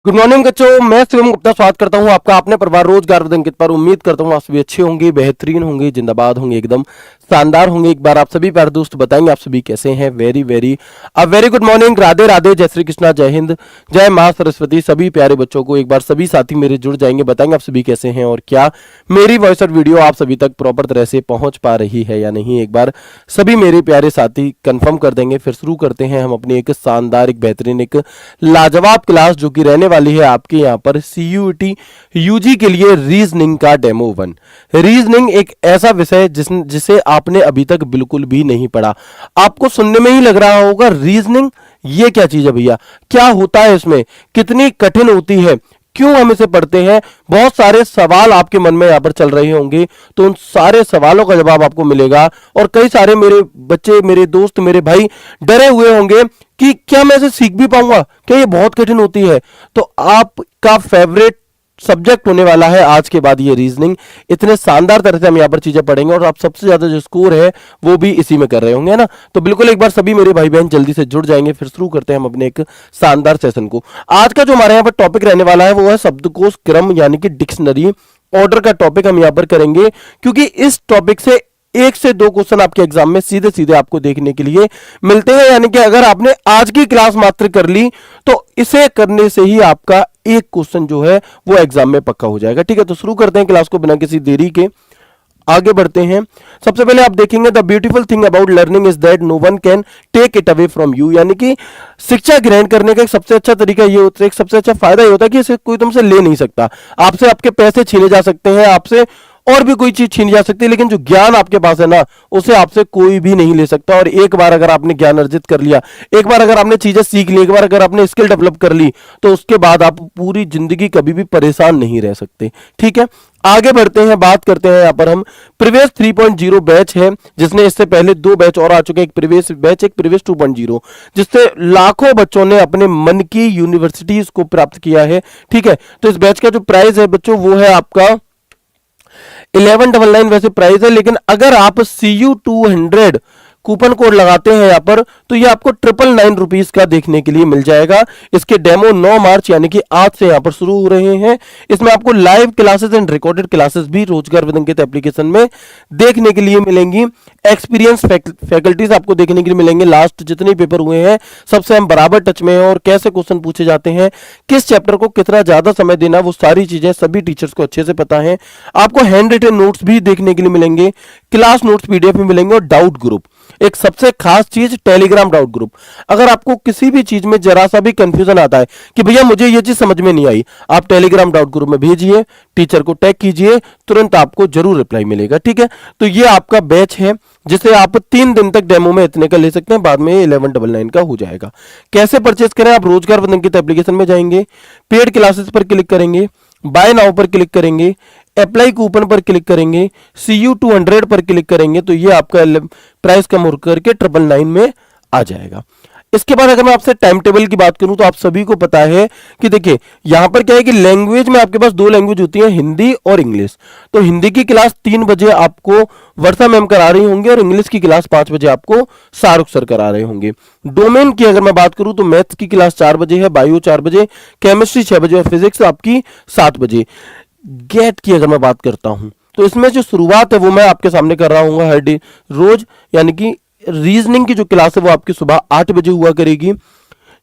Good morning बच्चों, मैं शिवम गुप्ता स्वागत करता हूं आपका अपने परिवार रोजगार विद अंकित पर। उम्मीद करता हूं आप सभी अच्छे होंगे, बेहतरीन होंगे, जिंदाबाद होंगे, एकदम शानदार होंगे। एक बार आप सभी प्यारे दोस्त बताएंगे आप सभी कैसे हैं। Very good morning, Radhe Radhe, जय श्री कृष्णा, जय हिंद, जय मां सरस्वती। सभी प्यारे बच्चों को एक बार सभी साथी मेरे जुड़ जाएंगे, बताएंगे आप सभी कैसे हैं और क्या मेरी वॉइस और वीडियो आप सभी तक प्रॉपर तरह से पहुंच पा रही है या नहीं। एक बार सभी मेरे प्यारे साथी कंफर्म कर देंगे। फिर शुरू करते हैं हम अपनी एक शानदार, एक बेहतरीन, एक लाजवाब क्लास जो कि रहने वाली है आपके यहाँ पर सीयूईटी यूजी के लिए रीजनिंग का डेमो 1। रीजनिंग एक ऐसा विषय जिसे आपने अभी तक बिल्कुल भी नहीं पढ़ा। आपको सुनने में ही लग रहा होगा रीजनिंग ये क्या चीज है भैया, क्या होता है इसमें, कितनी कठिन होती है, क्यों हम इसे पढ़ते हैं। बहुत सारे सवाल आपके मन में यहां पर चल रहे होंगे, तो उन सारे सवालों का जवाब आपको मिलेगा। और कई सारे मेरे बच्चे, मेरे दोस्त, मेरे भाई डरे हुए होंगे कि क्या मैं इसे सीख भी पाऊंगा, क्या ये बहुत कठिन होती है। तो आपका फेवरेट सब्जेक्ट होने वाला है आज के बाद ये रीजनिंग। इतने शानदार तरह से हम यहाँ पर चीजें पढ़ेंगे और आप सबसे ज्यादा जो स्कोर है वो भी इसी में कर रहे होंगे, है ना। तो बिल्कुल एक बार सभी मेरे भाई बहन जल्दी से जुड़ जाएंगे। फिर शुरू करते हैं हम अपने एक शानदार सेशन को। आज का जो हमारे यहाँ पर टॉपिक रहने वाला है वो है शब्दकोश क्रम यानी कि डिक्शनरी ऑर्डर का टॉपिक हम यहाँ पर करेंगे, क्योंकि इस टॉपिक से 1 से 2 क्वेश्चन आपके एग्जाम में सीधे सीधे आपको देखने के लिए मिलते हैं। यानी कि अगर आपने आज की क्लास मात्र कर ली तो इसे करने से ही आपका एक क्वेश्चन जो है वो एग्जाम में पक्का हो जाएगा। ठीक है, तो शुरू करते हैं क्लास को बिना किसी देरी के, आगे बढ़ते हैं। सबसे पहले आप देखेंगे the beautiful thing about learning is that no one can take it away from you. यानी कि शिक्षा ग्रहण करने का एक सबसे अच्छा तरीका ये होता है, एक सबसे अच्छा फायदा ये होता है कि इसे कोई तुमसे ले नहीं सकता। आपसे आपके पैसे छीने जा सकते हैं, आपसे और भी कोई चीज छीनी जा सकती है, लेकिन जो ज्ञान आपके पास है ना उसे आपसे कोई भी नहीं ले सकता। और एक बार अगर आपने ज्ञान अर्जित कर लिया, एक बार अगर आपने चीजें सीख ली, एक बार अगर आपने स्किल डेवलप कर ली, तो उसके बाद आप पूरी जिंदगी कभी भी परेशान नहीं रह सकते। ठीक है, आगे बढ़ते हैं, बात करते हैं। यहाँ पर हम प्रवेश 3.0 बैच है, जिसने इससे पहले 2 बैच और आ चुके हैं, एक प्रवेश बैच, एक प्रवेश 2.0, जिससे लाखों बच्चों ने अपने मन की यूनिवर्सिटीज को प्राप्त किया है। ठीक है, तो इस बैच का जो प्राइस है बच्चों वो है आपका 1199 वैसे प्राइस है, लेकिन अगर आप CU200 कूपन कोड लगाते हैं यहां पर तो ये आपको 999 रुपीज का देखने के लिए मिल जाएगा। इसके डेमो 9 मार्च यानी कि आज से यहां पर शुरू हो रहे हैं। इसमें आपको live classes and recorded classes भी रोजगार विद अंकित एप्लीकेशन में देखने के लिए मिलेंगी। एक्सपीरियंस फैकल्टीज आपको देखने के लिए मिलेंगे। लास्ट जितने पेपर हुए हैं सबसे हम बराबर टच में हैं और कैसे क्वेश्चन पूछे जाते हैं, किस चैप्टर को कितना ज्यादा समय देना, वो सारी चीजें सभी टीचर्स को अच्छे से पता है। आपको हैंड रिटन नोट्स भी देखने के लिए मिलेंगे, क्लास नोट्स PDF में मिलेंगे और डाउट ग्रुप, एक सबसे खास चीज टेलीग्राम डाउट ग्रुप। अगर आपको किसी भी चीज में जरा सा भी कंफ्यूजन आता है कि भैया मुझे ये चीज समझ में नहीं आई, आप टेलीग्राम डाउट ग्रुप में भेजिए, टीचर को टैग कीजिए, तुरंत आपको जरूर रिप्लाई मिलेगा। ठीक है, तो ये आपका बैच है जिसे आप 3 दिन तक डेमो में इतने का ले सकते हैं, बाद में 1199 का हो जाएगा। कैसे परचेस करें, आप रोजगार विद अंकित एप्लीकेशन में जाएंगे, पेड क्लासेस पर क्लिक करेंगे, बाय नाउ पर क्लिक करेंगे, अप्लाई कूपन पर क्लिक करेंगे, CU200 पर क्लिक करेंगे, तो ये आपका प्राइस कम होकर के 999 में आ जाएगा। इसके बाद अगर मैं आपसे टाइम टेबल की बात करूं तो आप सभी को पता है कि देखिए यहां पर क्या है कि लैंग्वेज में आपके पास 2 लैंग्वेज होती है, हिंदी और इंग्लिश। तो हिंदी की क्लास 3 बजे आपको वर्षा मैम करा रही होंगी और इंग्लिश की क्लास 5 बजे आपको शाहरुख सर करा रहे होंगे। डोमेन की अगर मैं बात करूं तो मैथ्स की क्लास 4 बजे है, बायो 4 बजे, केमिस्ट्री 6 बजे और फिजिक्स आपकी 7 बजे। गेट की अगर मैं बात करता हूं तो इसमें जो शुरुआत है वो मैं आपके सामने कर रहा हूं हर डे रोज, यानी कि रीजनिंग की जो क्लास है वो आपकी सुबह 8 बजे हुआ करेगी।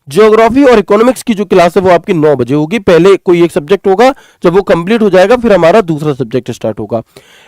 ज्योग्राफी और इकोनॉमिक्स की जो क्लास है वो आपकी 9 बजे होगी। पहले कोई एक सब्जेक्ट होगा, जब वो कंप्लीट हो जाएगा फिर हमारा दूसरा सब्जेक्ट स्टार्ट होगा।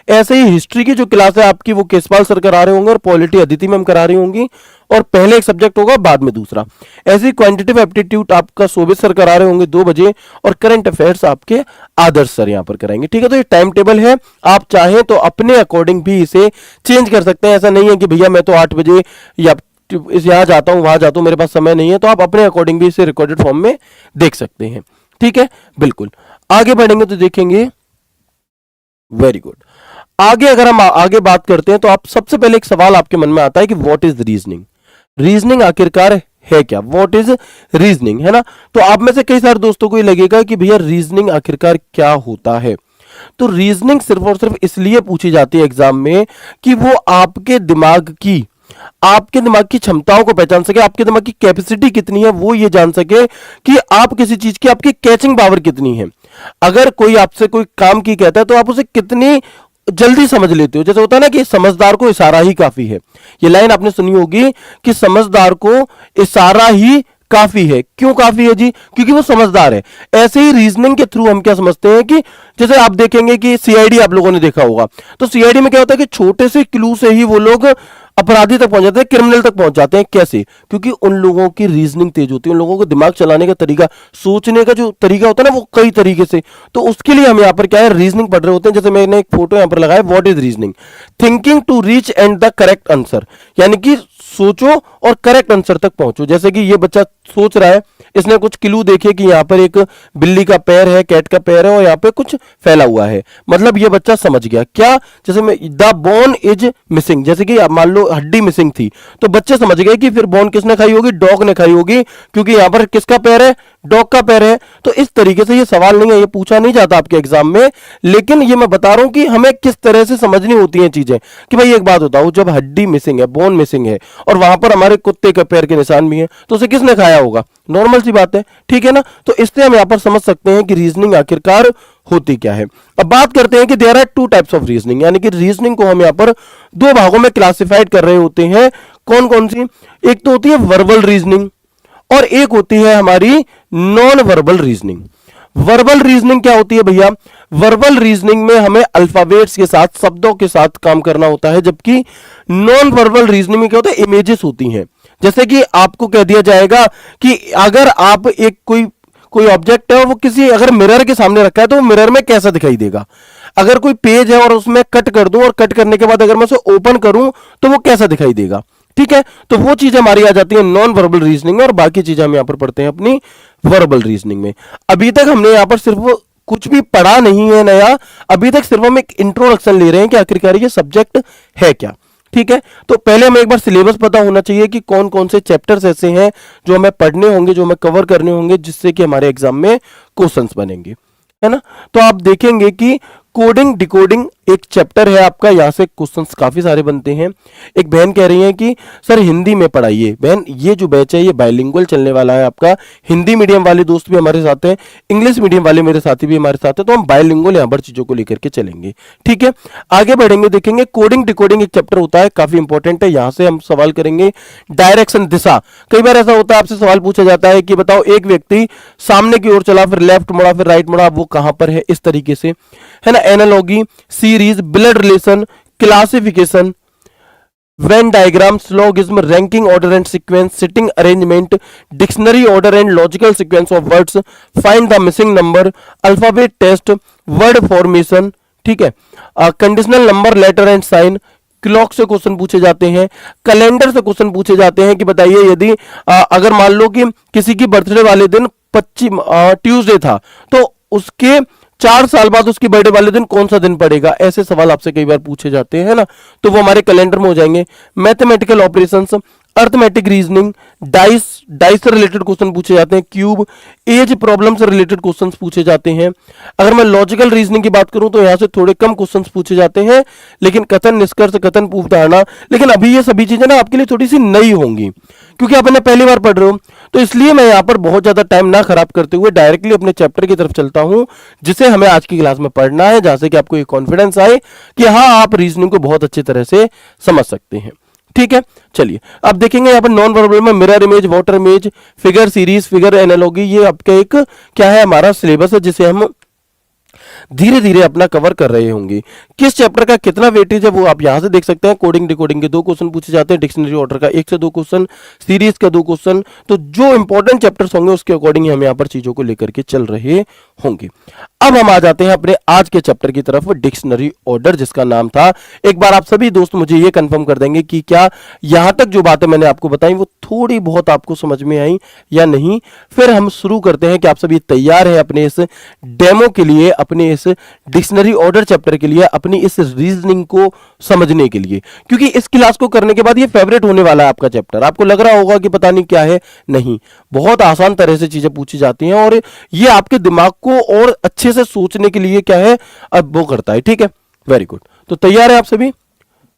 ऐसे ही हिस्ट्री की जो क्लास है आपकी वो केसपाल सर करा रहे होंगे और पॉलिटी अदिति मैम करा रही होंगी, और पहले एक सब्जेक्ट होगा बाद में दूसरा। ऐसे ही क्वांटिटेटिव एप्टीट्यूड आपका शोभित सर करा रहे होंगे 2 बजे, और करंट अफेयर्स आपके आदर्श सर यहाँ पर कराएंगे। ठीक है, तो ये टाइम टेबल है, आप चाहें तो अपने अकॉर्डिंग भी इसे चेंज कर सकते हैं। ऐसा नहीं है कि भैया मैं तो 8 बजे या इस यहाँ जाता हूँ वहां जाता हूँ, मेरे पास समय नहीं है, तो आप अपने अकॉर्डिंग भी इसे रिकॉर्डेड फॉर्म में देख सकते हैं। ठीक है, बिल्कुल आगे बढ़ेंगे तो देखेंगे। वेरी गुड, आगे अगर हम आगे बात करते हैं तो आप सबसे पहले एक सवाल आपके मन में आता है कि व्हाट इज रीजनिंग। रीजनिंग आखिरकार है क्या, व्हाट इज रीजनिंग, है ना। तो आप में से कई सारे दोस्तों को ये लगेगा कि भैया रीजनिंग आखिरकार क्या होता है। तो रीजनिंग सिर्फ और सिर्फ इसलिए पूछी जाती है एग्जाम में कि वो आपके दिमाग की आपके दिमाग की क्षमताओं को पहचान सके, आपके दिमाग की कैपेसिटी कितनी है वो ये जान सके कि आप किसी चीज की आपकी कैचिंग पावर कितनी है। अगर कोई आपसे कोई काम की कहता है तो आप उसे कितनी जल्दी समझ लेते हो। जैसे होता है ना कि समझदार को इशारा ही काफी है, ये लाइन आपने सुनी होगी कि समझदार को इशारा ही काफी है। क्यों काफी है जी? क्योंकि वो समझदार है। ऐसे ही रीजनिंग के थ्रू हम क्या समझते हैं कि जैसे आप देखेंगे कि सीआईडी आप लोगों ने देखा होगा, तो सीआईडी में क्या होता है कि छोटे से क्लू से ही वो लोग अपराधी तक पहुंच जाते हैं, क्रिमिनल तक पहुंच जाते हैं। कैसे? क्योंकि उन लोगों की रीजनिंग तेज होती है, उन लोगों को दिमाग चलाने का तरीका, सोचने का जो तरीका होता है ना वो कई तरीके से। तो उसके लिए हम यहाँ पर क्या है, रीजनिंग पढ़ रहे होते हैं। जैसे मैंने एक फोटो यहाँ पर लगाया, what is reasoning? Thinking to reach and the correct answer, यानी कि सोचो और करेक्ट आंसर तक पहुंचो। जैसे कि ये बच्चा सोच रहा है, इसने कुछ क्लू देखे कि यहाँ पर एक बिल्ली का पैर है, कैट का पैर है और यहाँ पे कुछ फैला हुआ है, मतलब ये बच्चा समझ गया क्या। जैसे मैं द बोन इज मिसिंग, जैसे कि मान लो हड्डी मिसिंग थी, तो बच्चे समझ गए कि फिर बोन किसने खाई होगी, डॉग ने खाई होगी, क्योंकि यहाँ पर किसका पैर है, डॉग का पैर है। तो इस तरीके से ये सवाल नहीं है, ये पूछा नहीं जाता आपके एग्जाम में, लेकिन ये मैं बता रहा हूं कि हमें किस तरह से समझनी होती हैं चीजें। कि भाई एक बात बताओ, जब हड्डी मिसिंग है, बोन मिसिंग है और वहां पर हमारे कुत्ते के पैर के निशान भी हैं, तो उसे किसने खाया होगा? नॉर्मल सी बात है, ठीक है ना। तो इससे हम यहां पर समझ सकते हैं कि रीजनिंग आखिरकार होती क्या है। अब बात करते हैं कि there are two types of reasoning, यानी कि रीजनिंग को हम यहां पर दो भागों में क्लासिफाइड कर रहे होते हैं। कौन कौन सी? एक तो होती है वर्बल रीजनिंग और एक होती है हमारी non verbal reasoning. Verbal reasoning क्या होती है भैया? वर्बल रीजनिंग में हमें अल्फाबेट्स के साथ, शब्दों के साथ काम करना होता है, जबकि नॉन वर्बल रीजनिंग में क्या होता है, इमेजेस होती हैं। जैसे कि आपको कह दिया जाएगा कि अगर आप एक कोई ऑब्जेक्ट है और वो किसी अगर मिरर के सामने रखा है तो वो मिरर में कैसा दिखाई देगा। अगर कोई पेज है और उसमें कट कर दूं और कट करने के बाद अगर मैं उसे ओपन करूं तो वो कैसा दिखाई देगा, ठीक है। तो वो चीजें हमारी आ जाती है नॉन वर्बल रीजनिंग में, और बाकी चीजें हम यहां पर पढ़ते हैं अपनी वर्बल रीजनिंग में। अभी तक हमने यहां पर सिर्फ कुछ भी पढ़ा नहीं है नया, अभी तक सिर्फ हम एक इंट्रोडक्शन ले रहे हैं कि आखिरकार ये सब्जेक्ट है क्या, ठीक है। तो पहले हमें एक बार सिलेबस पता होना चाहिए कि कौन कौन से चैप्टर्स ऐसे हैं जो हमें पढ़ने होंगे, जो हमें कवर करने होंगे, जिससे कि हमारे एग्जाम में क्वेश्चंस बनेंगे, है ना। तो आप देखेंगे कि कोडिंग डिकोडिंग एक चैप्टर है आपका, यहां से क्वेश्चंस काफी सारे बनते हैं। एक बहन कह रही है कि सर हिंदी में पढ़ाइए। बहन, ये जो बैच है ये बाइलिंगुअल चलने वाला है आपका। हिंदी मीडियम वाले दोस्त भी हमारे साथ हैं, इंग्लिश मीडियम वाले मेरे साथी भी हमारे साथ हैं, तो हम बाइलिंगुअल यहां पर चीजों को लेकर के चलेंगे, ठीक है। आगे बढ़ेंगे, देखेंगे कोडिंग डिकोडिंग एक चैप्टर होता है, काफी इंपॉर्टेंट है। यहां से हम सवाल करेंगे डायरेक्शन, दिशा। कई बार ऐसा होता है, आपसे सवाल पूछा जाता है कि बताओ एक व्यक्ति सामने की ओर चला, फिर लेफ्ट मुड़ा, फिर राइट मुड़ा, वो कहां पर है, इस तरीके से, है ना। Analogy, series, blood relation, classification, Venn diagram, syllogism, ranking order and sequence, sitting arrangement, dictionary order and logical sequence of words, find the missing number, alphabet test, word formation, ठीक है। Conditional number, letter and sign, clock से question पूछे जाते हैं, calendar से question पूछे जाते हैं कि बताइए यदि अगर मान लो कि किसी की बर्थडे वाले दिन 25 ट्यूसडे था, तो उसके 4 साल बाद उसकी बर्थडे वाले दिन कौन सा दिन पड़ेगा, ऐसे सवाल आपसे कई बार पूछे जाते हैं ना। तो वो हमारे कैलेंडर में हो जाएंगे। Mathematical operations, arithmetic reasoning, dice से रिलेटेड क्वेश्चन पूछे जाते हैं, क्यूब, एज प्रॉब्लम से रिलेटेड क्वेश्चंस पूछे जाते हैं। अगर मैं लॉजिकल रीजनिंग की बात करूं तो यहां से थोड़े कम क्वेश्चंस पूछे जाते हैं, लेकिन कथन, निष्कर्ष, कथन, पूर्व धारणा, लेकिन अभी ये सभी चीजें ना आपके लिए थोड़ी सी नई होंगी क्योंकि आप इन्हें पहली बार पढ़ रहे हो। तो इसलिए मैं यहां पर बहुत ज्यादा टाइम ना खराब करते हुए डायरेक्टली अपने चैप्टर की तरफ चलता हूं, जिसे हमें आज की क्लास में पढ़ना है, जहां से कि आपको ये कॉन्फिडेंस आए कि हाँ आप रीजनिंग को बहुत अच्छी तरह से समझ सकते हैं, ठीक है। चलिए अब देखेंगे यहाँ पर नॉन वर्बल में mirror image, water image, figure series, figure analogy, ये आपका एक क्या है, हमारा सिलेबस है जिसे हम धीरे धीरे अपना कवर कर रहे होंगे। किस चैप्टर का कितना वेटेज है वो आप यहां से देख सकते हैं। कोडिंग डिकोडिंग के 2 क्वेश्चन पूछे जाते हैं, डिक्शनरी ऑर्डर का 1 से 2 क्वेश्चन, सीरीज का 2 क्वेश्चन। तो जो इंपॉर्टेंट चैप्टर्स होंगे उसके अकॉर्डिंग हम यहाँ पर चीजों को लेकर के चल रहे होंगे। अब हम आ जाते हैं अपने आज के चैप्टर की तरफ, डिक्शनरी ऑर्डर, जिसका नाम था, एक बार आप सभी दोस्त मुझे ये कंफर्म कर देंगे कि क्या यहां तक जो बातें मैंने आपको बताई वो थोड़ी बहुत आपको समझ में आई या नहीं। फिर हम शुरू करते हैं कि आप सभी तैयार हैं अपने इस डेमो के लिए, अपने इस डिक्शनरी ऑर्डर चैप्टर के लिए, अपनी इस रीजनिंग को समझने के लिए, क्योंकि इस क्लास को करने के बाद ये फेवरेट होने वाला है आपका चैप्टर। आपको लग रहा होगा कि पता नहीं क्या है, नहीं, बहुत आसान तरह से चीजें पूछी जाती हैं और ये आपके दिमाग को और अच्छे से सोचने के लिए क्या है, अब वो करता है, ठीक है। Very good. तो तैयार है आप सभी?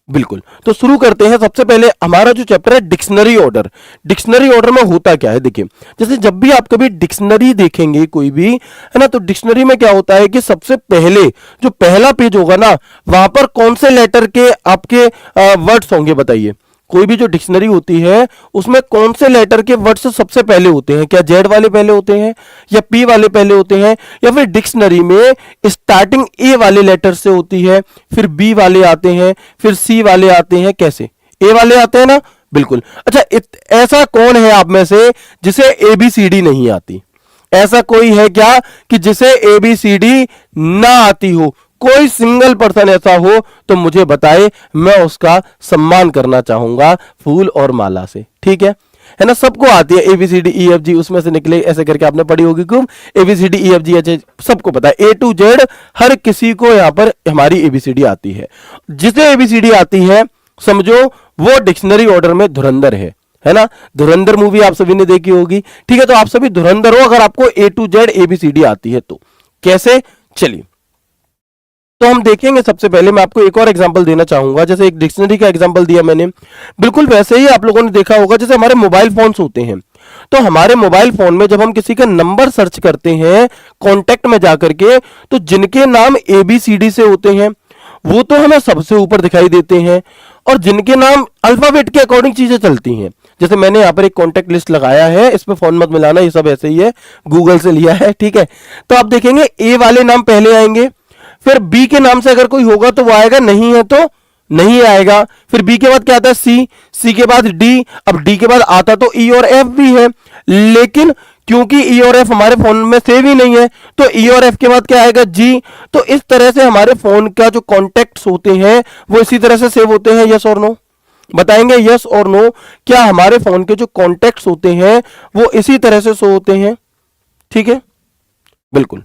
बिल्कुल, तो शुरू करते हैं। सबसे पहले हमारा जो चैप्टर है डिक्शनरी ऑर्डर। डिक्शनरी ऑर्डर में होता क्या है, देखिए जैसे जब भी आप कभी डिक्शनरी देखेंगे कोई भी, है ना, तो डिक्शनरी में क्या होता है कि सबसे पहले जो पहला पेज होगा ना, वहां पर कौन से लेटर के आपके वर्ड्स होंगे, बताइए। कोई भी जो डिक्शनरी होती है उसमें कौन से लेटर के वर्ड्स सबसे पहले होते हैं? क्या जेड वाले पहले होते हैं, या पी वाले पहले होते हैं, या फिर डिक्शनरी में स्टार्टिंग ए वाले लेटर से होती है, फिर बी वाले आते हैं, फिर सी वाले आते हैं, कैसे? ए वाले आते हैं ना, बिल्कुल। अच्छा, ऐसा कौन है आप में से जिसे एबीसीडी नहीं आती? ऐसा कोई है क्या कि जिसे एबीसीडी ना आती हो? कोई सिंगल पर्सन ऐसा हो तो मुझे बताए, मैं उसका सम्मान करना चाहूंगा फूल और माला से, ठीक है ना। सबको आती है एबीसीडी ई एफ जी, उसमें से निकले ऐसे करके आपने पढ़ी होगी खूब, ABCD E F G H, सबको पता है, ए टू जेड हर किसी को यहां पर हमारी एबीसीडी आती है। जिसे एबीसीडी आती है समझो वो डिक्शनरी ऑर्डर में धुरंधर है ना। धुरंधर मूवी आप सभी ने देखी होगी, ठीक है। तो आप सभी धुरंधर हो अगर आपको ए टू जेड एबीसीडी आती है तो। कैसे? चलिए, तो हम देखेंगे। सबसे पहले मैं आपको एक और एग्जांपल देना चाहूंगा, जैसे एक डिक्शनरी का एग्जांपल दिया मैंने, बिल्कुल वैसे ही आप लोगों ने देखा होगा जैसे हमारे मोबाइल फोन्स होते हैं। तो हमारे मोबाइल फोन में जब हम किसी का नंबर सर्च करते हैं कॉन्टेक्ट में जाकर के, तो जिनके नाम एबीसीडी से होते हैं वो तो हमें सबसे ऊपर दिखाई देते हैं, और जिनके नाम अल्फाबेट के अकॉर्डिंग चीजें चलती हैं, जैसे मैंने यहाँ पर एक कॉन्टेक्ट लिस्ट लगाया है, इस पे फोन मत मिलाना, ये सब ऐसे ही है, गूगल से लिया है, ठीक है। तो आप देखेंगे ए वाले नाम पहले आएंगे, फिर बी के नाम से अगर कोई होगा तो वो आएगा, नहीं है तो नहीं आएगा। फिर बी के बाद क्या आता है? सी, सी के बाद डी, अब डी के बाद आता तो ई और एफ भी है, लेकिन क्योंकि ई और एफ हमारे फोन में सेव ही नहीं है तो ई और एफ के बाद क्या आएगा? जी। तो इस तरह से हमारे फोन का जो कॉन्टेक्ट्स होते हैं वो इसी तरह से सेव होते हैं। यस और नो बताएंगे, यस और नो। क्या हमारे फोन के जो कॉन्टेक्ट्स होते हैं वो इसी तरह से शो होते हैं? ठीक है, बिल्कुल।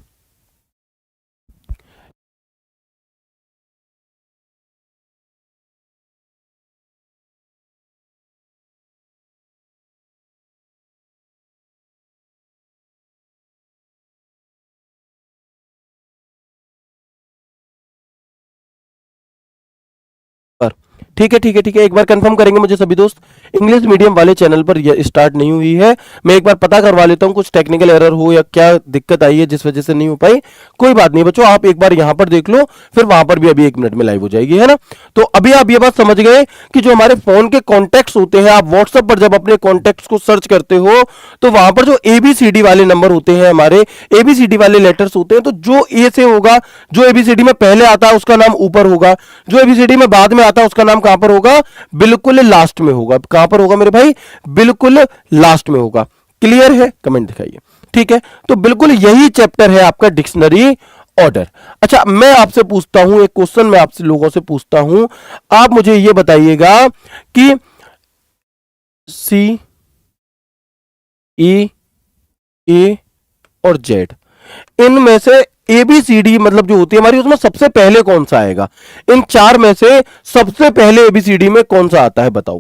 पर ठीक है, ठीक है, ठीक है, एक बार कंफर्म करेंगे मुझे सभी दोस्त। इंग्लिश मीडियम वाले चैनल पर यह स्टार्ट नहीं हुई है। मैं एक बार पता करवा लेता हूं कुछ टेक्निकल एरर हो या क्या दिक्कत आई है जिस वजह से नहीं हो पाई। कोई बात नहीं बच्चों, आप एक बार यहां पर देख लो, फिर वहां पर भी अभी 1 मिनट में लाइव हो जाएगी, है ना। तो अभी आप ये बात समझ गए कि जो हमारे फोन के कॉन्टेक्ट्स होते हैं, आप व्हाट्सएप पर जब अपने कॉन्टेक्ट्स को सर्च करते हो तो वहां पर जो एबीसीडी वाले नंबर होते हैं, हमारे एबीसीडी वाले लेटर्स होते हैं, तो जो ए से होगा, जो एबीसीडी में पहले आता है उसका नाम ऊपर होगा, जो एबीसीडी में बाद में आता है उसका नाम कहां पर होगा? बिल्कुल लास्ट में होगा। कहां पर होगा मेरे भाई? बिल्कुल लास्ट में होगा। क्लियर है? कमेंट दिखाइए। ठीक है, तो बिल्कुल यही चैप्टर है आपका डिक्शनरी ऑर्डर। अच्छा, मैं आपसे पूछता हूं एक क्वेश्चन, मैं आपसे लोगों से पूछता हूं, आप मुझे यह बताइएगा कि सी, ई, ए और जेड, इनमें से एबीसीडी मतलब जो होती है हमारी, उसमें सबसे पहले कौन सा आएगा? इन चार में से सबसे पहले एबीसीडी में कौन सा आता है बताओ,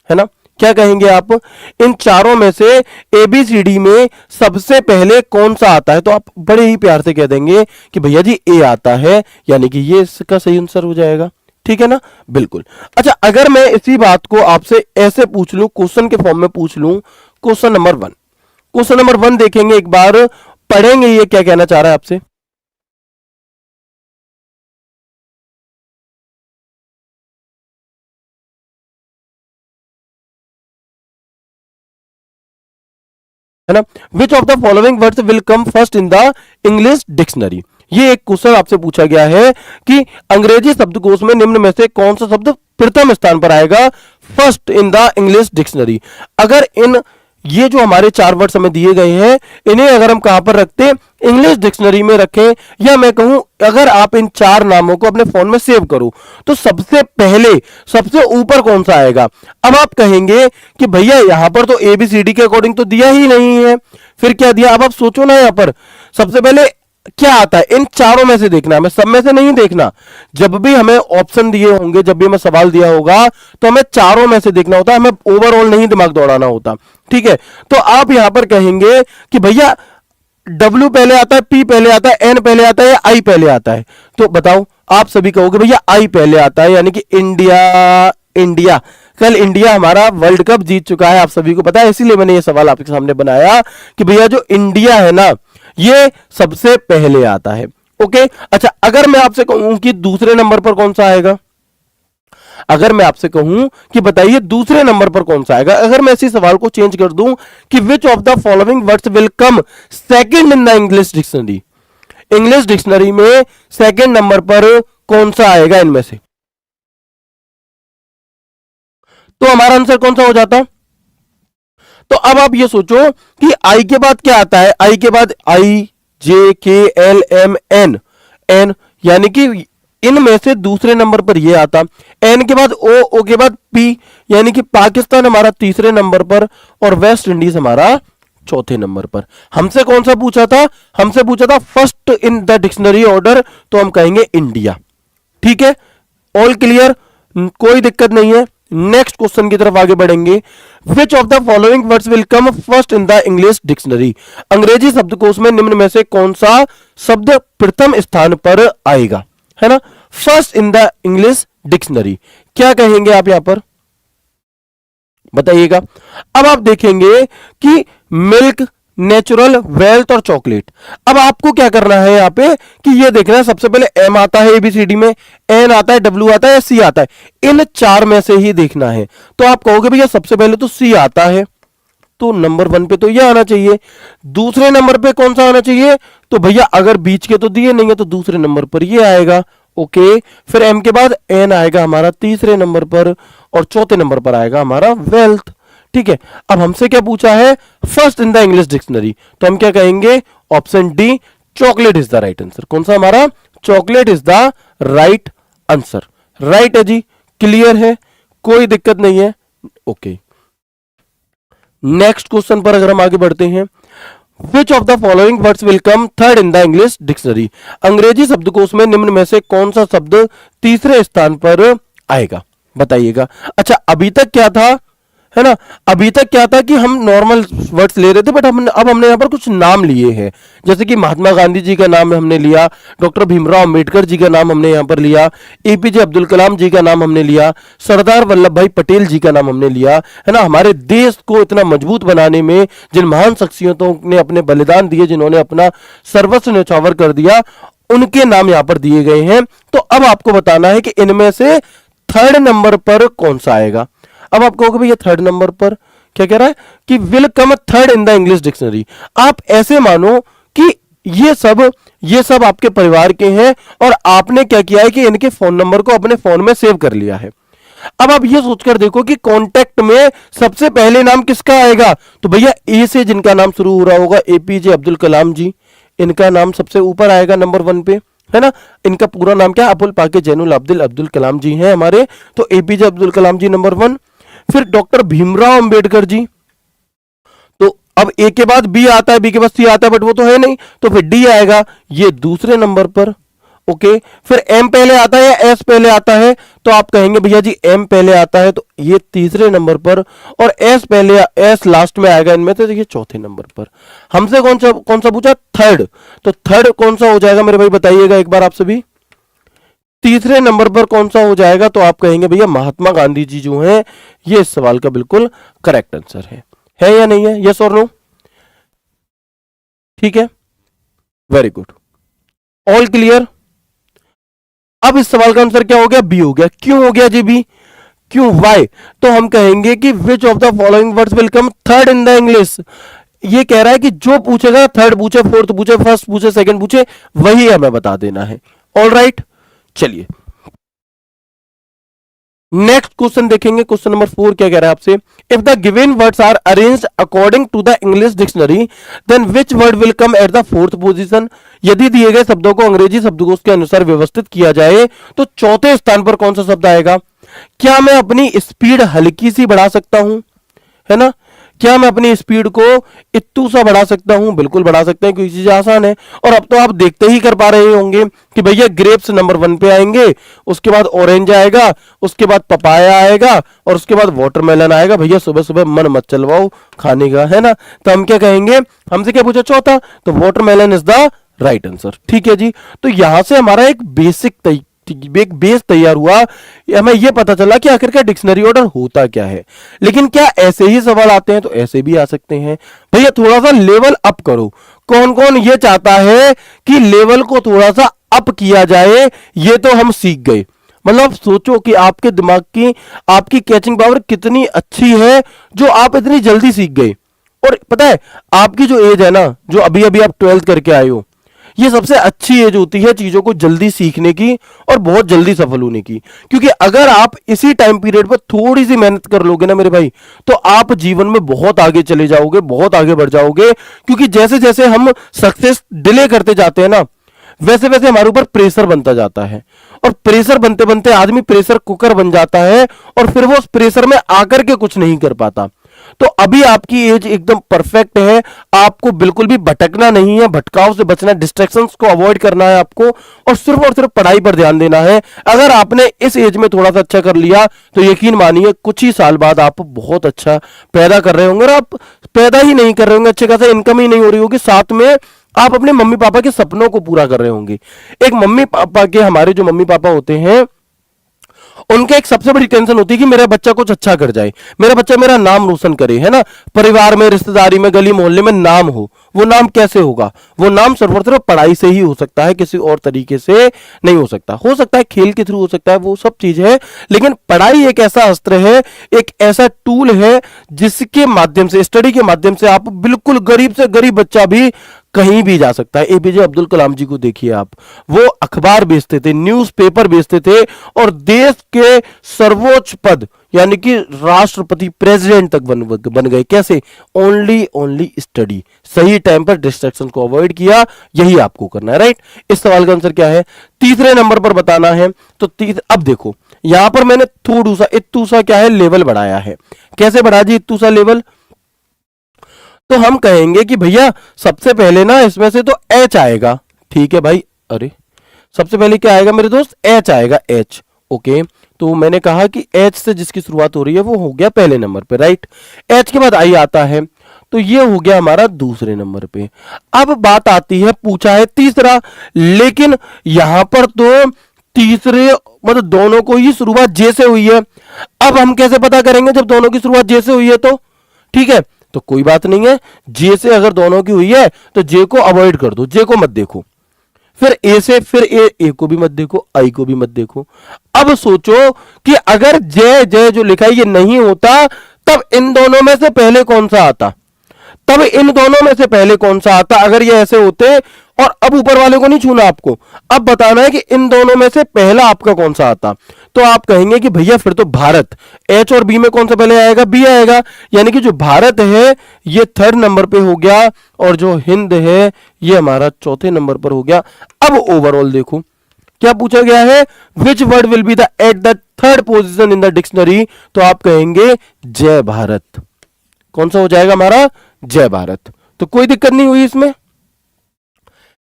है ना। क्या कहेंगे आप? इन चारों में से एबीसीडी में सबसे पहले कौन सा आता है? तो आप बड़े ही प्यार से कह देंगे कि भैया जी ए आता है, यानी कि ये इसका सही आंसर हो जाएगा। ठीक है ना, बिल्कुल। अच्छा, अगर मैं इसी बात को आपसे ऐसे पूछ लूं, क्वेश्चन के फॉर्म में पूछ लूं, क्वेश्चन नंबर 1, क्वेश्चन नंबर 1 देखेंगे, एक बार पढ़ेंगे ये क्या कहना चाह रहा है आपसे। है ना, विच of the following words will come first in the English dictionary. ये एक क्वेश्चन आपसे पूछा गया है कि अंग्रेजी शब्दकोश में निम्न में से कौन सा शब्द प्रथम स्थान पर आएगा first in the English dictionary. अगर इन ये जो हमारे चार वर्ड्स हमें दिए गए हैं, इन्हें अगर हम कहां पर रखते, इंग्लिश डिक्शनरी में रखें, या मैं कहूं अगर आप इन चार नामों को अपने फोन में सेव करो तो सबसे पहले सबसे ऊपर कौन सा आएगा? अब आप कहेंगे कि भैया यहां पर तो एबीसीडी के अकॉर्डिंग तो दिया ही नहीं है, फिर क्या दिया? अब आप सोचो ना, यहां पर सबसे पहले क्या आता है? इन चारों में से देखना, हमें सब में से नहीं देखना। जब भी हमें ऑप्शन दिए होंगे, जब भी हमें सवाल दिया होगा तो हमें चारों में से देखना होता है, हमें ओवरऑल नहीं दिमाग दौड़ाना होता। ठीक है, तो आप यहां पर कहेंगे कि भैया डब्ल्यू पहले आता है, पी पहले आता है, एन पहले आता है या आई पहले आता है? तो बताओ, आप सभी कहोगे भैया आई पहले आता है, यानी कि इंडिया। इंडिया कल इंडिया हमारा वर्ल्ड कप जीत चुका है, आप सभी को पता है, इसीलिए मैंने ये सवाल आपके सामने बनाया कि भैया जो इंडिया है ना ये सबसे पहले आता है। ओके, अच्छा अगर मैं आपसे कहूं कि दूसरे नंबर पर कौन सा आएगा, अगर मैं आपसे कहूं कि बताइए दूसरे नंबर पर कौन सा आएगा, अगर मैं इसी सवाल को चेंज कर दूं कि which of the following words will come second in the English dictionary, English dictionary में सेकंड नंबर पर कौन सा आएगा इनमें से, तो हमारा आंसर कौन सा हो जाता। तो अब आप ये सोचो कि आई के बाद क्या आता है, आई के बाद आई J K L M N, N यानी कि इनमें से दूसरे नंबर पर ये आता, एन के बाद ओ, ओ के बाद पी, यानी कि पाकिस्तान हमारा तीसरे नंबर पर और वेस्ट इंडीज हमारा चौथे नंबर पर। हमसे कौन सा पूछा था, हमसे पूछा था first in the dictionary order, तो हम कहेंगे इंडिया। ठीक है, ऑल क्लियर, कोई दिक्कत नहीं है। नेक्स्ट क्वेश्चन की तरफ आगे बढ़ेंगे। विच of the following words will come first in the English dictionary, अंग्रेजी शब्दकोश में निम्न में से कौन सा शब्द प्रथम स्थान पर आएगा, है ना, first in the English dictionary, क्या कहेंगे आप यहां पर बताइएगा। अब आप देखेंगे कि मिल्क, नेचुरल, वेल्थ और चॉकलेट। अब आपको क्या करना है यहां पे कि ये देखना है, सबसे पहले एम आता है एबीसीडी में, एन आता है, डब्ल्यू आता है, सी आता है, इन चार में से ही देखना है। तो आप कहोगे भैया सबसे पहले तो सी आता है, तो नंबर 1 पे तो ये आना चाहिए। दूसरे नंबर पे कौन सा आना चाहिए, तो भैया अगर बीच के तो दिए नहीं है तो दूसरे नंबर पर ये आएगा। ओके, फिर एम के बाद एन आएगा हमारा तीसरे नंबर पर और चौथे नंबर पर आएगा हमारा वेल्थ। ठीक है, अब हमसे क्या पूछा है, first in the English dictionary, तो हम क्या कहेंगे, option D chocolate is the right answer. कौन सा हमारा, chocolate is the right answer. Right है जी, क्लियर है, कोई दिक्कत नहीं है। ओके, नेक्स्ट क्वेश्चन पर अगर हम आगे बढ़ते हैं, विच of the following words will come third in the English dictionary, अंग्रेजी शब्दकोश में निम्न में से कौन सा शब्द तीसरे स्थान पर आएगा बताइएगा। अच्छा अभी तक क्या था, है ना, अभी तक क्या था कि हम नॉर्मल वर्ड्स ले रहे थे, बट अब हमने यहां पर कुछ नाम लिए हैं, जैसे कि महात्मा गांधी जी का नाम हमने लिया, डॉक्टर भीमराव अंबेडकर जी का नाम हमने यहां पर लिया, एपीजे अब्दुल कलाम जी का नाम हमने लिया, सरदार वल्लभ भाई पटेल जी का नाम हमने लिया, है ना। हमारे देश को इतना मजबूत बनाने में जिन महान शख्सियतों ने अपने बलिदान दिए, जिन्होंने अपना सर्वस्व न्यौछावर कर दिया, उनके नाम यहां पर दिए गए हैं। तो अब आपको बताना है कि इनमें से थर्ड नंबर पर कौन सा आएगा। अब आप कहोगे भैया थर्ड नंबर पर क्या कह रहा है कि will come third in the English dictionary. आप ऐसे मानो कि ये सब आपके परिवार के हैं और आपने क्या किया है कि इनके फोन नंबर को अपने फोन में सेव कर लिया है। अब आप ये सोचकर देखो कि कांटेक्ट में सबसे पहले नाम किसका आएगा, तो भैया ए से जिनका नाम शुरू हो रहा होगा, एपीजे अब्दुल कलाम जी, इनका नाम सबसे ऊपर आएगा नंबर 1 पे, है ना। इनका पूरा नाम क्या, अबुल पाके जैनुल अब्दुल कलाम जी हैं हमारे, तो एपीजे अब्दुल कलाम जी नंबर 1। फिर डॉक्टर भीमराव अंबेडकर जी, तो अब ए के बाद बी आता है, बी के बाद सी आता है, बट वो तो है नहीं, तो फिर डी आएगा, ये दूसरे नंबर पर। ओके, फिर एम पहले आता है या एस पहले आता है, तो आप कहेंगे भैया जी एम पहले आता है, तो ये तीसरे नंबर पर, और एस पहले, एस लास्ट में आएगा इनमें, तो ये चौथे नंबर पर। हमसे कौन सा पूछा, थर्ड, तो थर्ड कौन सा हो जाएगा मेरे भाई बताइएगा एक बार आप सभी, तीसरे नंबर पर कौन सा हो जाएगा, तो आप कहेंगे भैया महात्मा गांधी जी जो हैं, ये इस सवाल का बिल्कुल करेक्ट आंसर है या नहीं है, यस और नो। ठीक है, वेरी गुड, ऑल क्लियर। अब इस सवाल का आंसर क्या हो गया, बी हो गया। क्यों हो गया जी बी, क्यों, वाई, तो हम कहेंगे कि which of the following words will come third in the English. ये कह रहा है कि जो पूछेगा, थर्ड पूछे, फोर्थ पूछे, फर्स्ट पूछे, सेकंड पूछे, वही हमें बता देना है। ऑल राइट, चलिए नेक्स्ट क्वेश्चन देखेंगे। क्वेश्चन नंबर 4 क्या कह रहा है आपसे, if the given words are arranged according to the English dictionary then which word will come at the fourth position. यदि दिए गए शब्दों को अंग्रेजी शब्दकोश के अनुसार व्यवस्थित किया जाए तो चौथे स्थान पर कौन सा शब्द आएगा। क्या मैं अपनी स्पीड हल्की सी बढ़ा सकता हूं, है ना, क्या मैं अपनी स्पीड को इत्तू सा बढ़ा सकता हूं, बिल्कुल बढ़ा सकते हैं, क्योंकि चीज आसान है। और अब तो आप देखते ही कर पा रहे होंगे कि भैया ग्रेप्स नंबर 1 पे आएंगे, उसके बाद ऑरेंज आएगा, उसके बाद पपाया आएगा और उसके बाद वाटरमेलन आएगा। भैया सुबह सुबह मन मत चलवाओ खाने का, है ना। तो हम क्या कहेंगे, हमसे क्या पूछा चौथा, तो watermelon is the right answer. ठीक है जी, तो यहां से हमारा एक बेसिक एक बेस तैयार हुआ, हमें यह पता चला कि आखिरकार डिक्शनरी ऑर्डर होता क्या है। लेकिन क्या ऐसे ही सवाल आते हैं? तो ऐसे भी आ सकते हैं। भैया थोड़ा सा लेवल अप करो। कौन कौन ये चाहता है कि लेवल को थोड़ा सा अप किया जाए? ये तो हम सीख गए। मतलब सोचो कि आपके दिमाग की, आपकी कैचिंग पावर कितनी अच्छी है जो आप इतनी जल्दी सीख गए। और पता है आपकी जो एज है ना, जो अभी अभी आप 12th करके आए हो, ये सबसे अच्छी एज होती है चीजों को जल्दी सीखने की और बहुत जल्दी सफल होने की। क्योंकि अगर आप इसी टाइम पीरियड पर थोड़ी सी मेहनत कर लोगे ना मेरे भाई, तो आप जीवन में बहुत आगे चले जाओगे, बहुत आगे बढ़ जाओगे। क्योंकि जैसे जैसे हम सक्सेस डिले करते जाते हैं ना, वैसे वैसे हमारे ऊपर प्रेशर बनता जाता है, और प्रेशर बनते बनते आदमी प्रेशर कुकर बन जाता है, और फिर वो उस प्रेशर में आकर के कुछ नहीं कर पाता। तो अभी आपकी एज एकदम परफेक्ट है, आपको बिल्कुल भी भटकना नहीं है, भटकाव से बचना है, डिस्ट्रैक्शंस को अवॉइड करना है आपको, और सिर्फ पढ़ाई पर ध्यान देना है। अगर आपने इस एज में थोड़ा सा अच्छा कर लिया तो यकीन मानिए कुछ ही साल बाद आप बहुत अच्छा पैदा कर रहे होंगे। और आप पैदा ही नहीं कर रहे होंगे, अच्छे खासा इनकम ही नहीं हो रही होगी, साथ में आप अपने मम्मी पापा के सपनों को पूरा कर रहे होंगे। एक मम्मी पापा के, हमारे जो मम्मी पापा होते हैं, उनके एक सबसे बड़ी टेंशन होती है कि मेरा बच्चा कुछ अच्छा कर जाए, मेरा बच्चा मेरा नाम रोशन करे, है ना, परिवार में, रिश्तेदारी में, गली मोहल्ले में नाम हो। वो नाम कैसे होगा? वो नाम सिर्फ पढ़ाई से ही हो सकता है, किसी और तरीके से नहीं हो सकता। हो सकता है खेल के थ्रू हो सकता है, वो सब चीज है, लेकिन पढ़ाई एक ऐसा अस्त्र है, एक ऐसा टूल है जिसके माध्यम से, स्टडी के माध्यम से आप बिल्कुल गरीब से गरीब बच्चा भी कहीं भी जा सकता है। एपीजे अब्दुल कलाम जी को देखिए आप, वो अखबार बेचते थे, न्यूज़पेपर बेचते थे, और देश के सर्वोच्च पद यानी कि राष्ट्रपति, प्रेसिडेंट तक बन गए। कैसे? ओनली स्टडी, सही टाइम पर डिस्ट्रैक्शन को अवॉइड किया। यही आपको करना है, राइट। इस सवाल का आंसर क्या है? तीसरे नंबर पर बताना है। तो अब देखो यहां पर मैंने थोड़ा सा इत्तू सा क्या है, लेवल बढ़ाया है। कैसे बढ़ा जी इत्तू सा लेवल? तो हम कहेंगे कि भैया सबसे पहले ना इसमें से तो एच आएगा। ठीक है भाई, अरे सबसे पहले क्या आएगा मेरे दोस्त? एच आएगा, एच। ओके, तो मैंने कहा कि एच से जिसकी शुरुआत हो रही है वो हो गया पहले नंबर पे, राइट। एच के बाद आई आता है, तो ये हो गया हमारा दूसरे नंबर पे। अब बात आती है, पूछा है तीसरा, लेकिन यहां पर तो तीसरे मतलब दोनों को ही शुरुआत जे से हुई है। अब हम कैसे पता करेंगे जब दोनों की शुरुआत जे से हुई है? तो ठीक है, तो कोई बात नहीं है, जे से अगर दोनों की हुई है तो जे को अवॉइड कर दो, जे को मत देखो। फिर ए से, फिर ए को भी मत देखो, आई को भी मत देखो। अब सोचो कि अगर जय जय जो लिखा है ये नहीं होता, तब इन दोनों में से पहले कौन सा आता? तब इन दोनों में से पहले कौन सा आता अगर ये ऐसे होते? और अब ऊपर वाले को नहीं छूना आपको, अब बताना है कि इन दोनों में से पहला आपका कौन सा आता। तो आप कहेंगे कि भैया फिर तो भारत, एच और बी में कौन सा पहले आएगा? बी आएगा। यानी कि जो भारत है ये थर्ड नंबर पे हो गया, और जो हिंद है ये हमारा चौथे नंबर पर हो गया। अब ओवरऑल देखो क्या पूछा गया है, विच word will be the at the third position in the dictionary? तो आप कहेंगे जय भारत। कौन सा हो जाएगा हमारा? जय भारत। तो कोई दिक्कत नहीं हुई इसमें,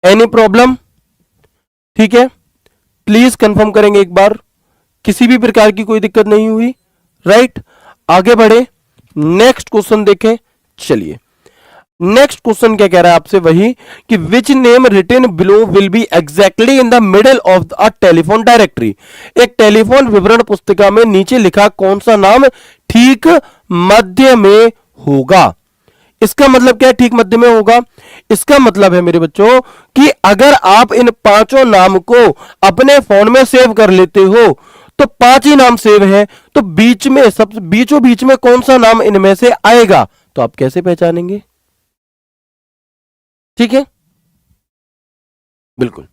एनी प्रॉब्लम? ठीक है, प्लीज कंफर्म करेंगे एक बार, किसी भी प्रकार की कोई दिक्कत नहीं हुई, राइट। आगे बढ़े, नेक्स्ट क्वेश्चन देखें। चलिए नेक्स्ट क्वेश्चन क्या कह रहा है आपसे, वही कि which name written below will be exactly in the middle of a telephone directory? एक टेलीफोन विवरण पुस्तिका में नीचे लिखा कौन सा नाम ठीक मध्य में होगा? इसका मतलब क्या है ठीक मध्य में होगा? इसका मतलब है मेरे बच्चों कि अगर आप इन पांचों नाम को अपने फोन में सेव कर लेते हो, तो पांच ही नाम सेव है, तो बीच में, सब बीचों बीच में कौन सा नाम इनमें से आएगा? तो आप कैसे पहचानेंगे? ठीक है, बिल्कुल।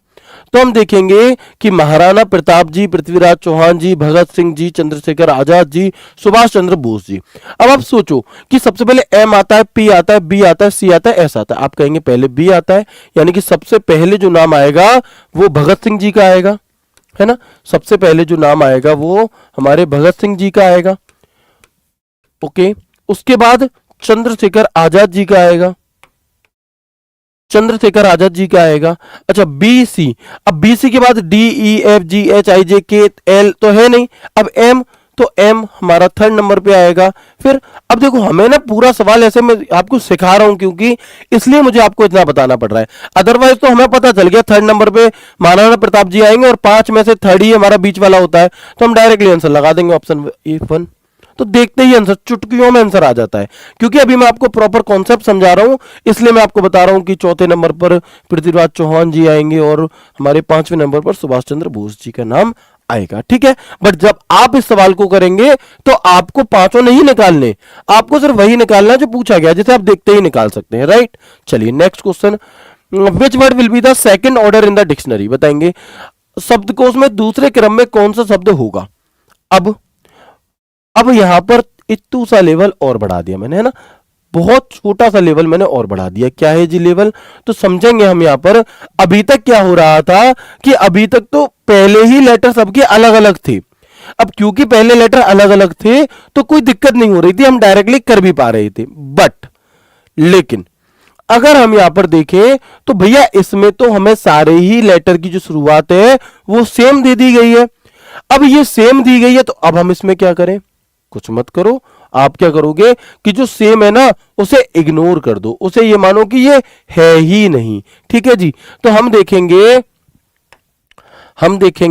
तो हम देखेंगे कि महाराणा प्रताप जी, पृथ्वीराज चौहान जी, भगत सिंह जी, चंद्रशेखर आजाद जी, सुभाष चंद्र बोस जी। अब आप सोचो कि सबसे पहले एम आता है, पी आता है, बी आता है, सी आता है, एस आता है। आप कहेंगे पहले बी आता है, यानी कि सबसे पहले जो नाम आएगा वो भगत सिंह जी का आएगा, है ना। सबसे पहले जो नाम आएगा वो हमारे भगत सिंह जी का आएगा। ओके, उसके बाद चंद्रशेखर आजाद जी का आएगा, चंद्रशेखर आजाद जी का आएगा। अच्छा, बी सी, अब बी सी के बाद D E F G H I J K L तो है नहीं, अब एम, तो m हमारा थर्ड नंबर पे आएगा। फिर अब देखो हमें ना पूरा सवाल ऐसे मैं आपको सिखा रहा हूं क्योंकि इसलिए मुझे आपको इतना बताना पड़ रहा है, अदरवाइज तो हमें पता चल गया थर्ड नंबर पे महाराणा प्रताप जी आएंगे और 5 में से थर्ड ही हमारा बीच वाला होता है, तो हम डायरेक्टली आंसर लगा देंगे ऑप्शन ए 1। तो देखते ही आंसर चुटकियों में आंसर आ जाता है, क्योंकि अभी मैं आपको प्रॉपर कॉन्सेप्ट समझा रहा हूं, इसलिए मैं आपको बता रहा हूं कि चौथे नंबर पर पृथ्वीराज चौहान जी आएंगे और हमारे 5वें नंबर पर सुभाष चंद्र बोस जी का नाम आएगा। ठीक है, बट जब आप इस सवाल को करेंगे तो आपको पांचों नहीं निकालने, आपको सिर्फ वही निकालना जो पूछा गया, जिसे आप देखते ही निकाल सकते हैं। राइट, चलिए next question, which word will be the second order in the dictionary, बताएंगे शब्दकोश में दूसरे क्रम में कौन सा शब्द होगा। अब यहां पर इतू सा लेवल और बढ़ा दिया मैंने, है ना, बहुत छोटा सा लेवल मैंने और बढ़ा दिया। क्या है जी लेवल, तो समझेंगे हम यहां पर। अभी तक क्या हो रहा था कि अभी तक तो पहले ही लेटर सबके अलग अलग थे, अब क्योंकि पहले लेटर अलग अलग थे तो कोई दिक्कत नहीं हो रही थी, हम डायरेक्टली कर भी पा रहे थे। बट लेकिन अगर हम यहां पर देखें तो भैया इसमें तो हमें सारे ही लेटर की जो शुरुआत है वो सेम दे दी गई है। अब ये सेम दी गई है तो अब हम इसमें क्या करें, कुछ मत करो। आप क्या करोगे कि जो सेम है ना उसे इग्नोर कर दो, उसे ये मानो कि ये है ही नहीं। ठीक है जी, तो हम देखेंगे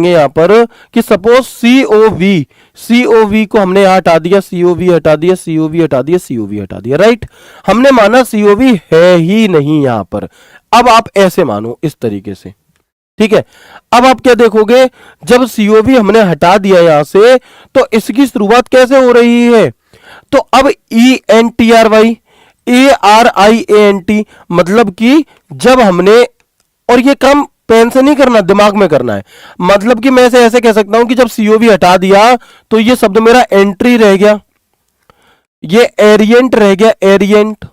यहां पर कि सपोज सीओवी को हमने यहां हटा दिया, सीओवी हटा दिया, सीओवी हटा दिया, सीओवी हटा दिया। राइट, हमने माना सीओवी है ही नहीं यहां पर। अब आप ऐसे मानो इस तरीके से, ठीक है। अब आप क्या देखोगे, जब सीओवी हमने हटा दिया यहां से तो इसकी शुरुआत कैसे हो रही है, तो अब ENTRY ARIANT, मतलब कि जब हमने, और ये काम पेन से नहीं करना, दिमाग में करना है, मतलब कि मैं ऐसे कह सकता हूं कि जब सीओवी हटा दिया तो ये शब्द मेरा एंट्री रह गया, ये एरियंट रह गया, एरियंट।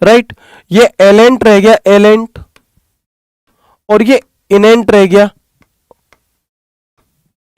राइट, ये एलेंट रह गया, एलेंट, और ये इनेंट रह गया,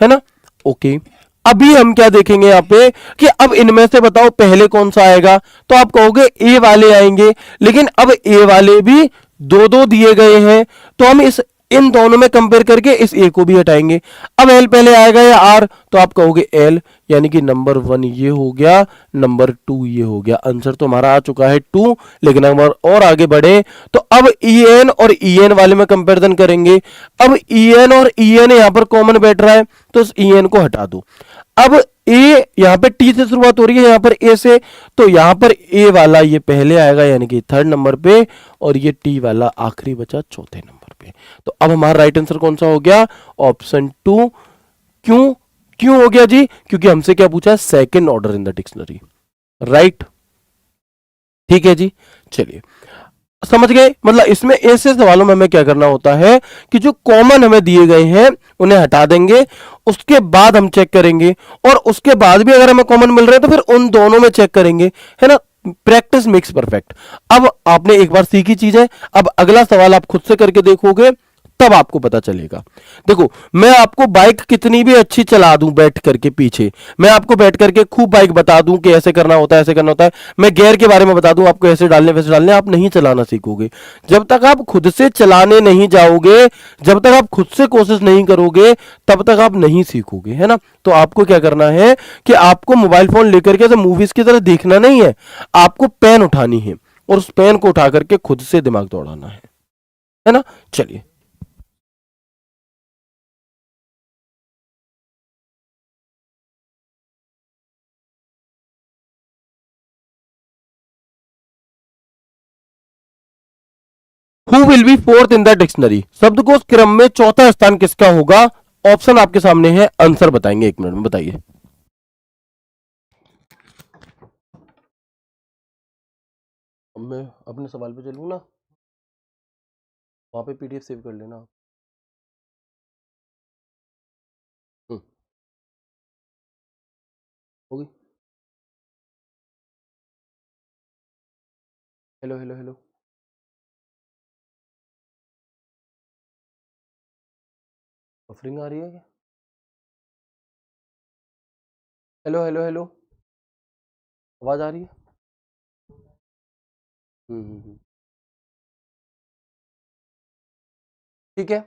है ना। ओके, अभी हम क्या देखेंगे यहां पे कि अब इनमें से बताओ पहले कौन सा आएगा, तो आप कहोगे ए वाले आएंगे, लेकिन अब ए वाले भी दो दो दिए गए हैं, तो हम इस इन दोनों में कंपेयर करके इस ए को भी हटाएंगे। अब एल पहले आएगा या आर, तो आप कहोगे एल, यानी कि नंबर 1 ये हो गया, नंबर 2 ये हो गया। आंसर तो हमारा आ चुका है 2, लेकिन अगर और आगे बढ़े तो अब EN और EN वाले में कंपेरिजन करेंगे। अब EN और EN यहां पर कॉमन बैठ रहा है, तो इस EN को हटा दो। अब ए यहां पे टी से शुरुआत हो रही है, यहां पर ए से, तो यहां पर ए वाला ये पहले आएगा यानी कि थर्ड नंबर पे, और ये टी वाला आखिरी बचा चौथे नंबर पे। तो अब हमारा राइट आंसर कौन सा हो गया, ऑप्शन 2। क्यों क्यों हो गया जी, क्योंकि हमसे क्या पूछा है, second order in the dictionary. Right, ठीक है जी, चलिए समझ गए। मतलब इसमें ऐसे सवालों में हमें क्या करना होता है कि जो कॉमन हमें दिए गए हैं उन्हें हटा देंगे, उसके बाद हम चेक करेंगे, और उसके बाद भी अगर हमें कॉमन मिल रहे हैं तो फिर उन दोनों में चेक करेंगे, है ना। Practice makes perfect. अब आपने एक बार सीखी चीज है, अब अगला सवाल आप खुद से करके देखोगे तब आपको पता चलेगा। देखो मैं आपको बाइक कितनी भी अच्छी चला दूं बैठ करके पीछे, मैं आपको बैठ करके खूब बाइक बता दूं कि ऐसे करना होता है, ऐसे करना होता है, मैं गियर के बारे में बता दूं आपको, ऐसे डालने वैसे डालने, आप नहीं चलाना सीखोगे। जब तक आप खुद से चलाने नहीं जाओगे, जब तक आप खुद से कोशिश नहीं करोगे, तब तक आप नहीं सीखोगे, है ना। तो आपको क्या करना है कि आपको मोबाइल फोन लेकर के मूवीज की तरह देखना नहीं है, आपको पेन उठानी है और उस पेन को उठा करके खुद से दिमाग दौड़ाना है ना। चलिए, who will be fourth in the dictionary, शब्दकोश क्रम में चौथा स्थान किसका होगा। ऑप्शन आपके सामने है, आंसर बताएंगे 1 मिनट में, बताइए। अब मैं अपने सवाल पे चलूँ ना, वहां पे PDF सेव कर लेना। हम्म, होगी। हेलो हेलो हेलो, बफरिंग आ रही है क्या। हेलो हेलो हेलो, आवाज आ रही है। ठीक है,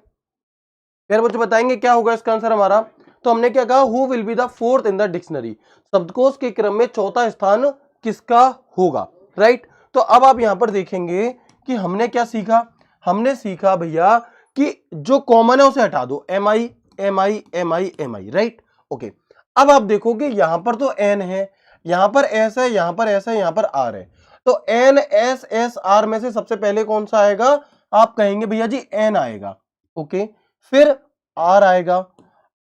फिर मुझे बताएंगे क्या होगा इसका आंसर हमारा। तो हमने क्या कहा, who will be the fourth in the dictionary, शब्दकोश के क्रम में चौथा स्थान किसका होगा, राइट। तो अब आप यहां पर देखेंगे कि हमने क्या सीखा, हमने सीखा भैया कि जो कॉमन है उसे हटा दो, M I M I M I M I, right, okay. अब आप देखोगे यहां पर तो एन है, यहां पर एस है, यहां पर एस है, यहां पर आर है, तो एन एस एस आर में से सबसे पहले कौन सा आएगा, आप कहेंगे भैया जी एन आएगा, ओके, फिर आर आएगा।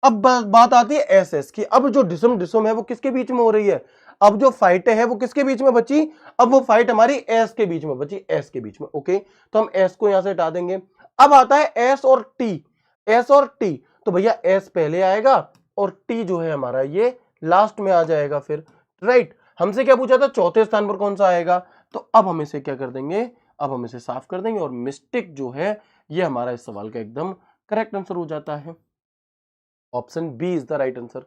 अब बात आती है एस एस की, अब जो डिसम डिसम है वो किसके बीच में हो रही है, अब जो फाइट है वो किसके बीच में बची, अब वो फाइट हमारी एस के बीच में बची, एस के बीच में, ओके। तो हम एस को यहां से हटा देंगे। अब आता है एस और टी, एस और टी, तो भैया एस पहले आएगा और टी जो है हमारा ये लास्ट में आ जाएगा फिर, राइट। हमसे क्या पूछा था, चौथे स्थान पर कौन सा आएगा, तो अब हम इसे क्या कर देंगे, अब हम इसे साफ कर देंगे और मिस्टेक जो है ये हमारा इस सवाल का एकदम करेक्ट आंसर हो जाता है। Option B is the right answer.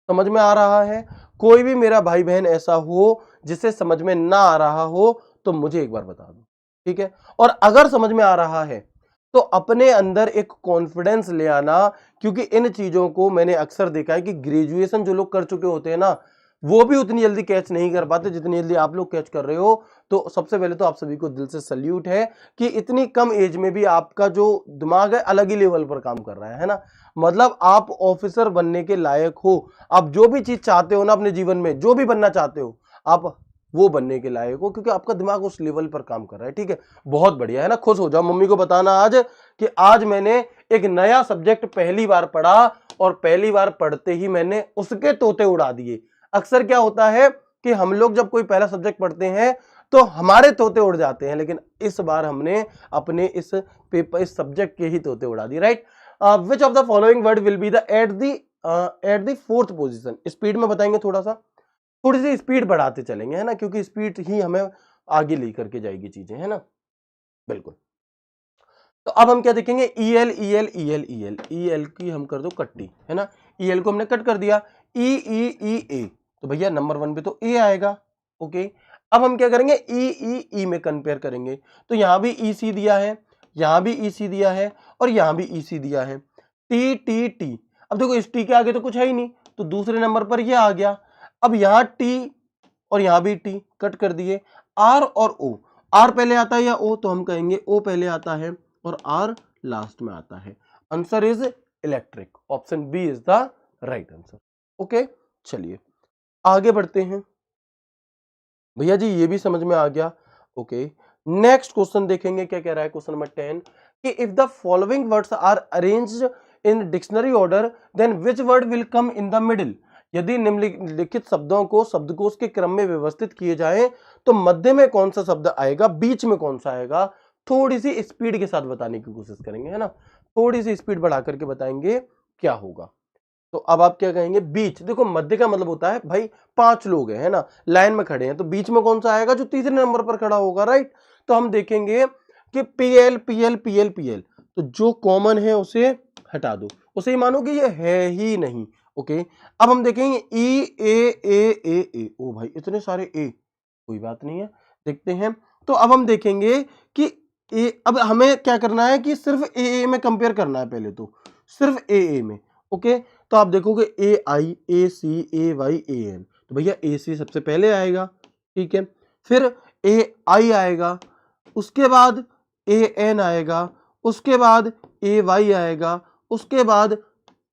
समझ में आ रहा है, कोई भी मेरा भाई बहन ऐसा हो जिसे समझ में ना आ रहा हो तो मुझे एक बार बता दो, ठीक है। और अगर समझ में आ रहा है तो अपने अंदर एक कॉन्फिडेंस ले आना, क्योंकि इन चीजों को मैंने अक्सर देखा है कि ग्रेजुएशन जो लोग कर चुके होते हैं ना, वो भी उतनी जल्दी कैच नहीं कर पाते जितनी जल्दी आप लोग कैच कर रहे हो। तो सबसे पहले तो आप सभी को दिल से सल्यूट है कि इतनी कम एज में भी आपका जो दिमाग है अलग ही लेवल पर काम कर रहा है ना। मतलब आप ऑफिसर बनने के लायक हो, आप जो भी चीज चाहते हो ना अपने जीवन में, जो भी बनना चाहते हो आप वो बनने के लायक हो, क्योंकि आपका दिमाग उस लेवल पर काम कर रहा है, ठीक है। बहुत बढ़िया है ना, खुश हो जाओ, मम्मी को बताना आज कि आज मैंने एक नया सब्जेक्ट पहली बार पढ़ा और पहली बार पढ़ते ही मैंने उसके तोते उड़ा दिए। अक्सर क्या होता है कि हम लोग जब कोई पहला सब्जेक्ट पढ़ते हैं तो हमारे तोते उड़ जाते हैं, लेकिन इस बार हमने अपने इस पेपर, इस सब्जेक्ट के ही तोते उड़ा दिए, right. Which of the following word will be the eight the fourth position, speed में बताएंगे, थोड़ा सा थोड़ी सी स्पीड बढ़ाते चलेंगे, है ना, क्योंकि स्पीड ही हमें आगे लेकर के जाएगी चीजें, है ना, बिल्कुल। तो अब हम क्या देखेंगे, E L E L E L E L E L की हम कर दो कट्टी, है ना, ई एल को हमने कट कर दिया, ई ई ई ए, तो भैया नंबर 1 पे तो ए आएगा, ओके। अब हम क्या करेंगे, ई ई ई में कंपेयर करेंगे, तो यहां भी ई सी दिया है, यहां भी ई सी दिया है और यहां भी ई सी दिया है, टी टी टी। अब देखो इस टी के आगे तो कुछ है ही नहीं, तो दूसरे नंबर पर ये आ गया। अब यहां टी और यहां भी टी, कट कर दिए। आर और ओ, आर पहले आता है या ओ, तो हम कहेंगे ओ पहले आता है और आर लास्ट में आता है। Answer is electric, option B is the right answer, okay. चलिए आगे बढ़ते हैं, भैया जी ये भी समझ में आ गया, ओके। नेक्स्ट क्वेश्चन देखेंगे, क्या कह रहा है क्वेश्चन नंबर 10 कि if the following words are arranged in dictionary order then which word will come in the middle, यदि निम्नलिखित शब्दों को शब्दकोश के क्रम में व्यवस्थित किए जाएं तो मध्य में कौन सा शब्द आएगा, बीच में कौन सा आएगा। थोड़ी सी स्पीड के साथ बताने की कोशिश करेंगे, है ना, थोड़ी सी स्पीड बढ़ा करके बताएंगे क्या होगा। तो अब आप क्या कहेंगे, बीच, देखो मध्य का मतलब होता है भाई 5 लोग हैं, है ना, लाइन में खड़े हैं, तो बीच में कौन सा आएगा, जो तीसरे नंबर पर खड़ा होगा, राइट। तो हम देखेंगे कि पीएल पीएल पीएल पीएल, तो जो कॉमन है उसे हटा दो, उसे ही मानो कि ये है ही नहीं, ओके। अब हम देखेंगे ई ए ए ए ए, ओ भाई इतने सारे ए, कोई बात नहीं है, देखते हैं। तो अब हम देखेंगे कि ए, अब हमें क्या करना है कि सिर्फ ए में कंपेयर करना है, पहले तो सिर्फ ए में, ओके। तो आप देखोगे ए आई ए सी ए वाई ए एन, तो भैया ए सी सबसे पहले आएगा, ठीक है, फिर ए आई आएगा, उसके बाद ए एन आएगा, उसके बाद ए वाई आएगा, उसके बाद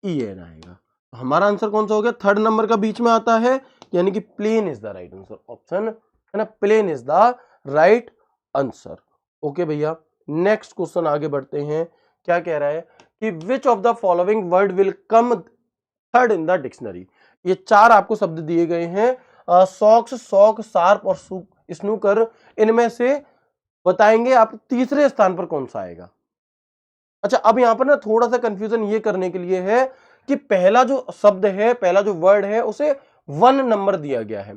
ई एन आएगा। हमारा आंसर कौन सा हो गया, थर्ड नंबर का बीच में आता है, यानी कि plane is the right answer, option है ना, plane is the right answer, okay भैया। नेक्स्ट क्वेश्चन आगे बढ़ते हैं, क्या कह रहा है कि which of the following word will come third in the dictionary, ये 4 आपको शब्द दिए गए हैं, सॉक्स सॉक शार्प और स्नूकर, इनमें से बताएंगे आप तीसरे स्थान पर कौन सा आएगा। अच्छा अब यहां पर ना थोड़ा सा कंफ्यूजन ये करने के लिए है कि पहला जो शब्द है, पहला जो वर्ड है उसे 1 नंबर दिया गया है,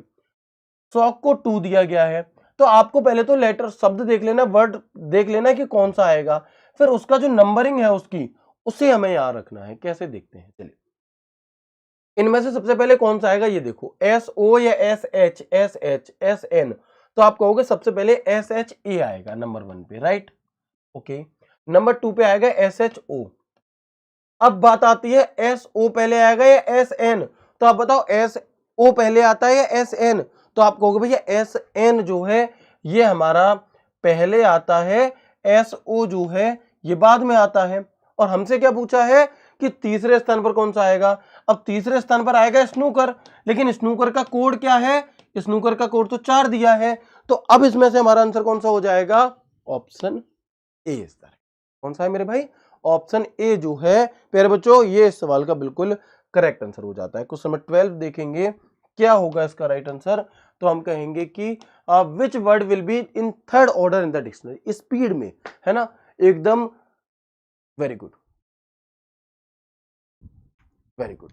सॉक को 2 दिया गया है, तो आपको पहले तो लेटर शब्द देख लेना, वर्ड देख लेना कि कौन सा आएगा, फिर उसका जो नंबरिंग है उसकी, उसे हमें याद रखना है। कैसे देखते हैं, चलिए इनमें से सबसे पहले कौन सा आएगा, ये देखो एस ओ या S H S H S N, तो आप कहोगे सबसे पहले एस एच ए आएगा नंबर 1 पे, राइट, ओके। नंबर 2 पे आएगा एस एच ओ, अब बात आती है एस ओ पहले आएगा या एस एन, तो आप बताओ एस ओ पहले आता है या एस एन, तो आप कहोगे भैया एस एन जो है ये हमारा पहले आता है, एस ओ जो है ये बाद में आता है। और हमसे क्या पूछा है कि तीसरे स्थान पर कौन सा आएगा। अब तीसरे स्थान पर आएगा स्नूकर, लेकिन स्नूकर का कोड क्या है, स्नूकर का कोड तो 4 दिया है, तो अब इसमें से हमारा आंसर कौन सा हो जाएगा, option A is the right. कौन सा है मेरे भाई, ऑप्शन ए जो है प्यारे बच्चों ये इस सवाल का बिल्कुल करेक्ट आंसर हो जाता है। क्वेश्चन नंबर 12 देखेंगे क्या होगा इसका राइट आंसर, तो हम कहेंगे कि विच word will be in third order in the dictionary, speed में, है ना, एकदम वेरी गुड, वेरी गुड,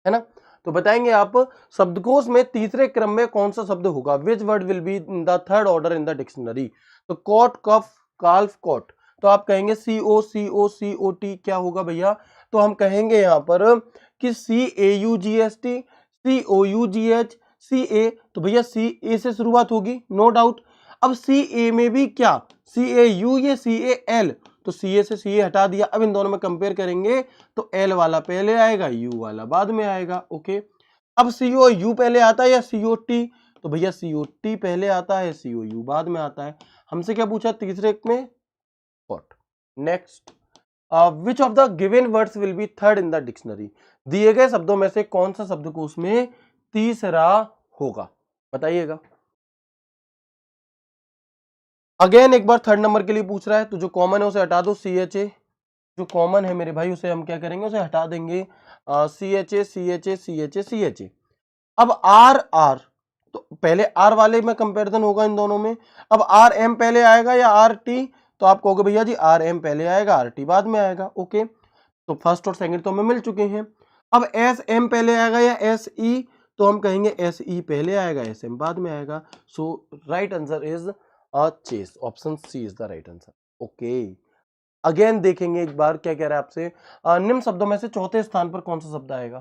है ना। तो बताएंगे आप शब्दकोश में तीसरे क्रम में कौन सा शब्द होगा, विच word will be in the third order in the dictionary. तो कोट, कफ, काल्फ, कोट, तो आप कहेंगे CO CO COT क्या होगा भैया, तो हम कहेंगे यहां पर कि CAUGST COUGH CA, तो भैया CA से शुरुआत होगी नो डाउट। अब CA में भी क्या CAU या CAL, तो CA से CA हटा दिया, अब इन दोनों में कंपेयर करेंगे तो L वाला पहले आएगा, U वाला बाद में आएगा, ओके। अब COU पहले आता है या COT, तो भैया COT पहले आता है, COU बाद में आता है। हमसे क्या पूछा तीसरे में, what. Next, which of the given words will be third in the dictionary, दिए गए शब्दों में से कौन सा शब्दकोश में तीसरा होगा, बताइएगा। अगेन एक बार थर्ड नंबर के लिए पूछ रहा है, तो जो कॉमन है उसे हटा दो, CHA जो कॉमन है मेरे भाई उसे हम क्या करेंगे, उसे हटा देंगे, CHA CHA CHA CHA। अब R तो पहले R वाले में कंपैरिजन होगा इन दोनों में। अब RM पहले आएगा या RT, तो आप कहोगे भैया जी RM पहले आएगा, RT बाद में आएगा, ओके। तो फर्स्ट और सेकंड तो हमें मिल चुके हैं। अब SM पहले आएगा या SE, तो हम कहेंगे SE पहले आएगा, SM बाद में आएगा। So right answer is chess, option C is the right answer, okay. Again देखेंगे एक बार क्या कह रहा है आपसे, निम्न शब्दों में से चौथे स्थान पर कौन सा शब्द आएगा,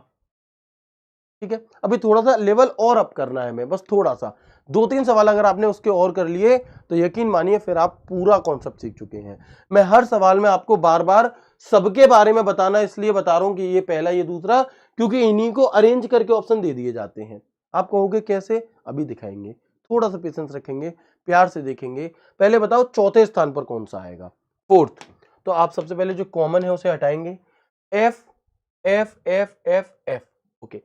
ठीक है। अभी थोड़ा सा लेवल और अप करना है हमें, बस थोड़ा सा, 2-3 सवाल अगर आपने उसके और कर लिए तो यकीन मानिए फिर आप पूरा कॉन्सेप्ट सीख चुके हैं। मैं हर सवाल में आपको बार बार सबके बारे में बताना इसलिए बता रहा हूं कि ये पहला ये दूसरा, क्योंकि इन्हीं को अरेंज करके ऑप्शन दे दिए जाते हैं। आप कहोगे कैसे, अभी दिखाएंगे, थोड़ा सा पेशेंस रखेंगे, प्यार से देखेंगे। पहले बताओ चौथे स्थान पर कौन सा आएगा, फोर्थ, तो आप सबसे पहले जो कॉमन है उसे हटाएंगे, F F F F F, okay,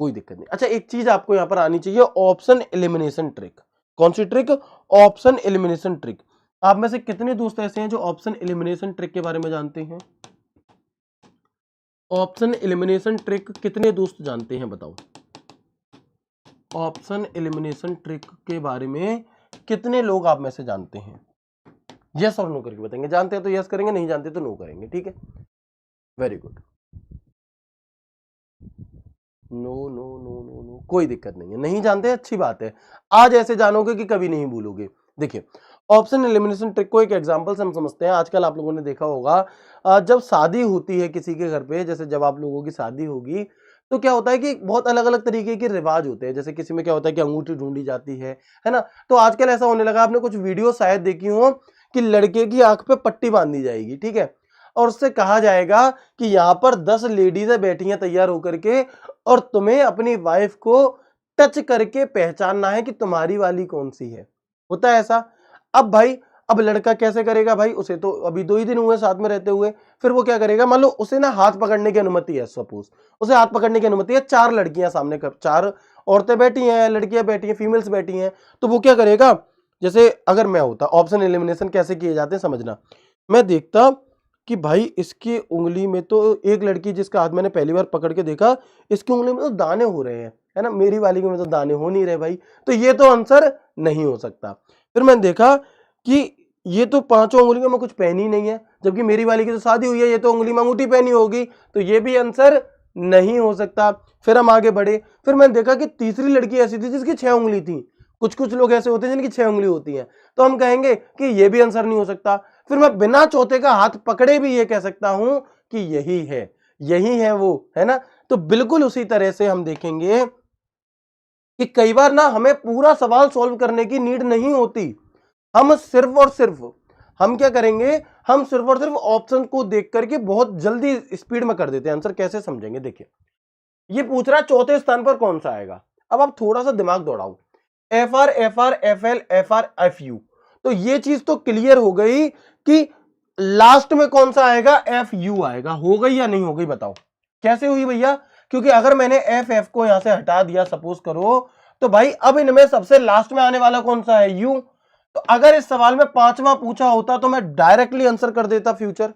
कोई दिक्कत नहीं। अच्छा एक चीज आपको यहां पर आनी चाहिए, ऑप्शन एलिमिनेशन ट्रिक। कौन सी ट्रिक, ऑप्शन एलिमिनेशन ट्रिक। आप में से कितने दोस्त ऐसे हैं जो ऑप्शन एलिमिनेशन ट्रिक के बारे में जानते हैं, ऑप्शन एलिमिनेशन ट्रिक कितने दोस्त जानते हैं बताओ, ऑप्शन एलिमिनेशन ट्रिक के बारे में कितने लोग आप में से जानते हैं, यस और नो करके बताएंगे। जानते हैं तो यस करेंगे, नहीं जानते तो नो करेंगे, ठीक है, very good. No no no no no, कोई दिक्कत नहीं है, नहीं जानते अच्छी बात है, आज ऐसे जानोगे कि कभी नहीं भूलोगे। देखिए ऑप्शन एलिमिनेशन ट्रिक को एक एग्जांपल से हम समझते हैं। आजकल आप लोगों ने देखा होगा जब शादी होती है किसी के घर पे, जैसे जब आप लोगों की शादी होगी तो क्या होता है कि बहुत अलग अलग तरीके के रिवाज होते हैं। जैसे किसी में क्या होता है कि अंगूठी ढूंढी जाती है ना। तो आजकल ऐसा होने लगा, आपने कुछ वीडियो शायद देखी हो कि लड़के की आंख पे पट्टी बांधी जाएगी, ठीक है, और उससे कहा जाएगा कि यहाँ पर 10 लेडीजें बैठी हैं तैयार होकर के, और तुम्हें अपनी वाइफ को टच करके पहचानना है कि तुम्हारी वाली कौन सी है। होता है ऐसा। अब भाई अब लड़का कैसे करेगा भाई, उसे तो अभी 2 ही दिन हुए साथ में रहते हुए, फिर वो क्या करेगा, मान लो उसे ना हाथ पकड़ने की अनुमति है, सपोज उसे हाथ पकड़ने की अनुमति है, 4 लड़कियां सामने, 4 औरतें बैठी हैं, लड़कियां बैठी हैं, फीमेल्स बैठी हैं, तो वो क्या करेगा, जैसे अगर मैं होता, ऑप्शन एलिमिनेशन कैसे किए जाते हैं समझना, मैं देखता कि भाई इसकी उंगली में तो, एक लड़की जिसका हाथ मैंने पहली बार पकड़ के देखा, इसकी उंगली में तो दाने हो रहे हैं, है ना, मेरी वाली में तो दाने हो नहीं रहे भाई, तो ये तो आंसर नहीं हो सकता। फिर मैंने देखा कि ये तो 5 उंगलियों में कुछ पहनी नहीं है, जबकि मेरी वाली की तो शादी हुई है, ये तो उंगली में अंगूठी पहनी होगी, तो ये भी आंसर नहीं हो सकता। फिर हम आगे बढ़े, फिर मैंने देखा कि तीसरी लड़की ऐसी थी जिसकी 6 उंगली थी, कुछ लोग ऐसे होते हैं जिनकी 6 उंगली होती है, तो हम कहेंगे कि ये भी आंसर नहीं हो सकता। फिर मैं बिना चौथे का हाथ पकड़े भी ये कह सकता हूं कि यही है वो, है ना। तो बिल्कुल उसी तरह से हम देखेंगे कि कई बार ना हमें पूरा सवाल सॉल्व करने की नीड नहीं होती, हम सिर्फ और सिर्फ हम क्या करेंगे, हम सिर्फ और सिर्फ ऑप्शन को देख करके बहुत जल्दी स्पीड में कर देते हैं आंसर। कैसे समझेंगे, देखिए ये पूछ रहा है चौथे स्थान पर कौन सा आएगा। अब आप थोड़ा सा दिमाग दौड़ाओ, F R, F R, F L, F R, F U, तो ये चीज तो क्लियर हो गई कि लास्ट में कौन सा आएगा, एफ यू आएगा। हो गई या नहीं हो गई बताओ। कैसे हुई भैया, क्योंकि अगर मैंने एफ एफ को यहां से हटा दिया सपोज करो, तो भाई अब इनमें सबसे लास्ट में आने वाला कौन सा है, यू। तो अगर इस सवाल में पांचवा पूछा होता तो मैं डायरेक्टली आंसर कर देता फ्यूचर।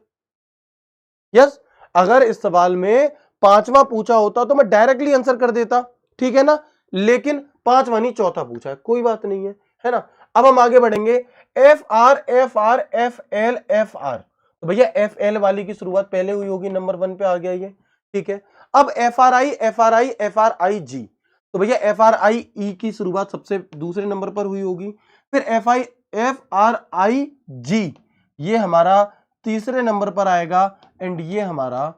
यस, अगर इस सवाल में पांचवा पूछा होता तो मैं डायरेक्टली आंसर कर देता, ठीक है ना। लेकिन पांचवा नहीं चौथा पूछा है, कोई बात नहीं है ना। अब हम आगे बढ़ेंगे, F R, F R, F L, F are. तो भैया एफ एल वाली की शुरुआत पहले हुई होगी, नंबर 1 पे आ गया ये, ठीक है। अब F R I, F R I, F R I G, तो भैया एफ आर आई ई की शुरुआत सबसे दूसरे नंबर पर हुई होगी। फिर एफ आर आई जी ये हमारा तीसरे नंबर पर आएगा, एंड ये हमारा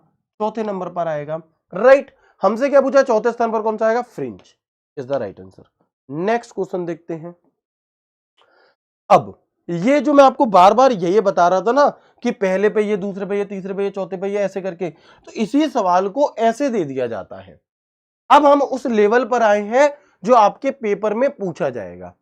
चौथे नंबर पर आएगा, राइट। हमसे क्या पूछा, चौथे स्थान पर कौन सा आएगा, fringe is the right answer. Next question देखते हैं। अब ये जो मैं आपको बार बार ये बता रहा था ना कि पहले पे ये, दूसरे पे ये, तीसरे पे ये, चौथे पे ये, ऐसे करके, तो इसी सवाल को ऐसे दे दिया जाता है। अब हम उस लेवल पर आए हैं जो आपके पेपर में पूछा जाएगा।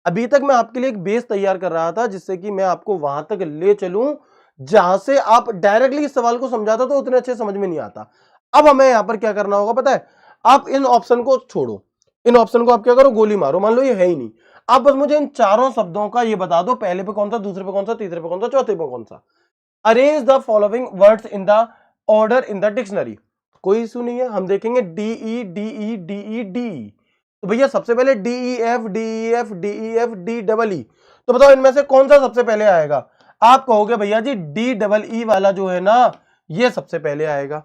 अभी तक मैं आपके लिए एक बेस तैयार कर रहा था जिससे कि मैं आपको वहां तक ले चलूं जहां से आप डायरेक्टली इस सवाल को समझाता तो उतने अच्छे समझ में नहीं आता। अब हमें यहां पर क्या करना होगा पता है, आप इन ऑप्शन को छोड़ो, इन ऑप्शन को आप क्या करो, गोली मारो। मान लो ये है ही नहीं, आप बस मुझे इन चारों शब्दों का ये बता दो, पहले पे कौन सा, दूसरे पे कौन सा, तीसरे पे कौन सा, चौथे पे कौन सा। Arrange the following words in the order in the dictionary, कोई इशू नहीं है। हम देखेंगे D E D E D E D, तो भैया सबसे पहले D E F, D E F, D E F, D double E, तो बताओ इनमें से कौन सा सबसे पहले आएगा। आप कहोगे भैया जी डी डबल ई वाला जो है ना ये सबसे पहले आएगा।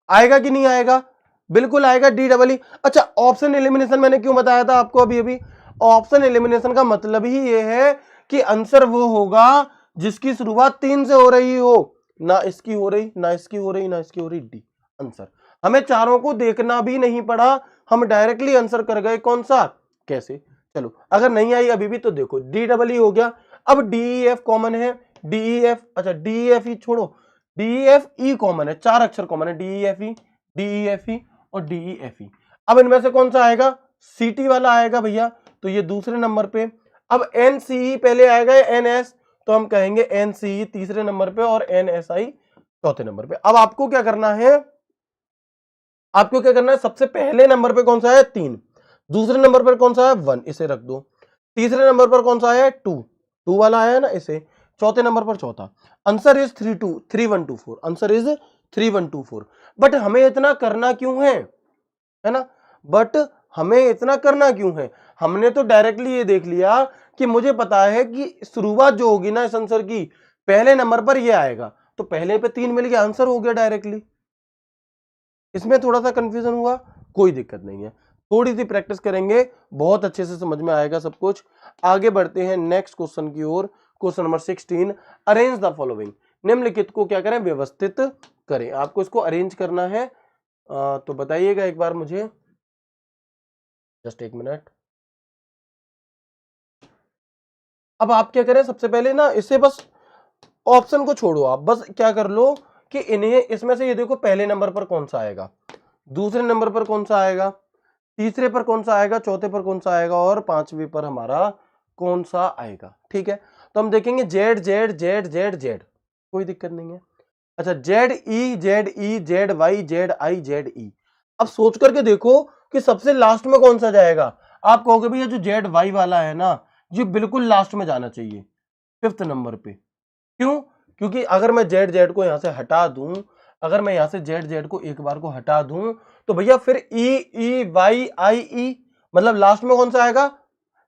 आएगा कि नहीं आएगा, बिल्कुल आएगा, डी डबल ई। अच्छा, ऑप्शन एलिमिनेशन मैंने क्यों बताया था आपको अभी अभी, ऑप्शन एलिमिनेशन का मतलब ही ये है कि आंसर वो होगा जिसकी शुरुआत 3 से हो रही हो, ना इसकी हो रही, ना इसकी हो रही, ना इसकी हो रही, डी आंसर। हमें चारों को देखना भी नहीं पड़ा, हम डायरेक्टली आंसर कर गए। कौन सा, कैसे, चलो अगर नहीं आई अभी भी तो देखो डी डबल ई हो गया। अब डी ई एफ कॉमन है, डी ई एफ, अच्छा डी ई एफ ई छोड़ो, D E F E common है, 4 अक्षर कॉमन है, D E F E, D E F E और डी ई एफ ई। अब इनमें से कौन सा आएगा, सी टी वाला आएगा भैया, तो ये दूसरे नंबर पे। अब एन सी ई पहले आएगा या एन एस, तो हम कहेंगे एन सी ई तीसरे नंबर पे और एन एस आई चौथे नंबर पे। अब आपको क्या करना है, आपको क्या करना है, सबसे पहले नंबर पे कौन सा है, 3, दूसरे नंबर पर कौन सा है, 1, इसे रख दो। तीसरे नंबर पर कौन सा है, 2 वाला आया ना इसे, चौथे नंबर पर चौथा। Answer is 3124, answer is 3124। But हमें इतना करना क्यों है ना, बट हमें इतना करना क्यों है, हमने तो डायरेक्टली ये देख लिया कि मुझे पता है कि शुरुआत जो होगी ना इस आंसर की पहले नंबर पर ये आएगा, तो पहले पे 3 मिल गया, आंसर हो गया डायरेक्टली। इसमें थोड़ा सा कंफ्यूजन हुआ, कोई दिक्कत नहीं है, थोड़ी सी प्रैक्टिस करेंगे बहुत अच्छे से समझ में आएगा सब कुछ। आगे बढ़ते हैं नेक्स्ट क्वेश्चन की ओर। Question number 16, arrange the following, निम्नलिखित को क्या करें, व्यवस्थित करें। आपको इसको अरेंज करना है, तो बताइएगा एक बार मुझे, जस्ट एक मिनट। अब आप क्या करें, सबसे पहले ना इसे बस ऑप्शन को छोड़ो, आप बस क्या कर लो कि इन्हें, इसमें से ये देखो पहले नंबर पर कौन सा आएगा, दूसरे नंबर पर कौन सा आएगा, तीसरे पर कौन सा आएगा, चौथे पर कौन सा आएगा और पांचवे पर हमारा कौन सा आएगा, ठीक है। तो हम देखेंगे Z Z Z Z Z, कोई दिक्कत नहीं है। अच्छा Z E, Z E, Z Y, Z I, Z E. अब सोच करके देखो कि सबसे लास्ट में कौन सा जाएगा। आप कहोगे भैया जो जेड वाई वाला है ना ये बिल्कुल लास्ट में जाना चाहिए, 5th नंबर पे। क्यों, क्योंकि अगर मैं जेड जेड को यहां से हटा दूं, अगर मैं यहां से जेड जेड को एक बार को हटा दूं तो भैया फिर ई ई वाई आई ई, मतलब लास्ट में कौन सा आएगा,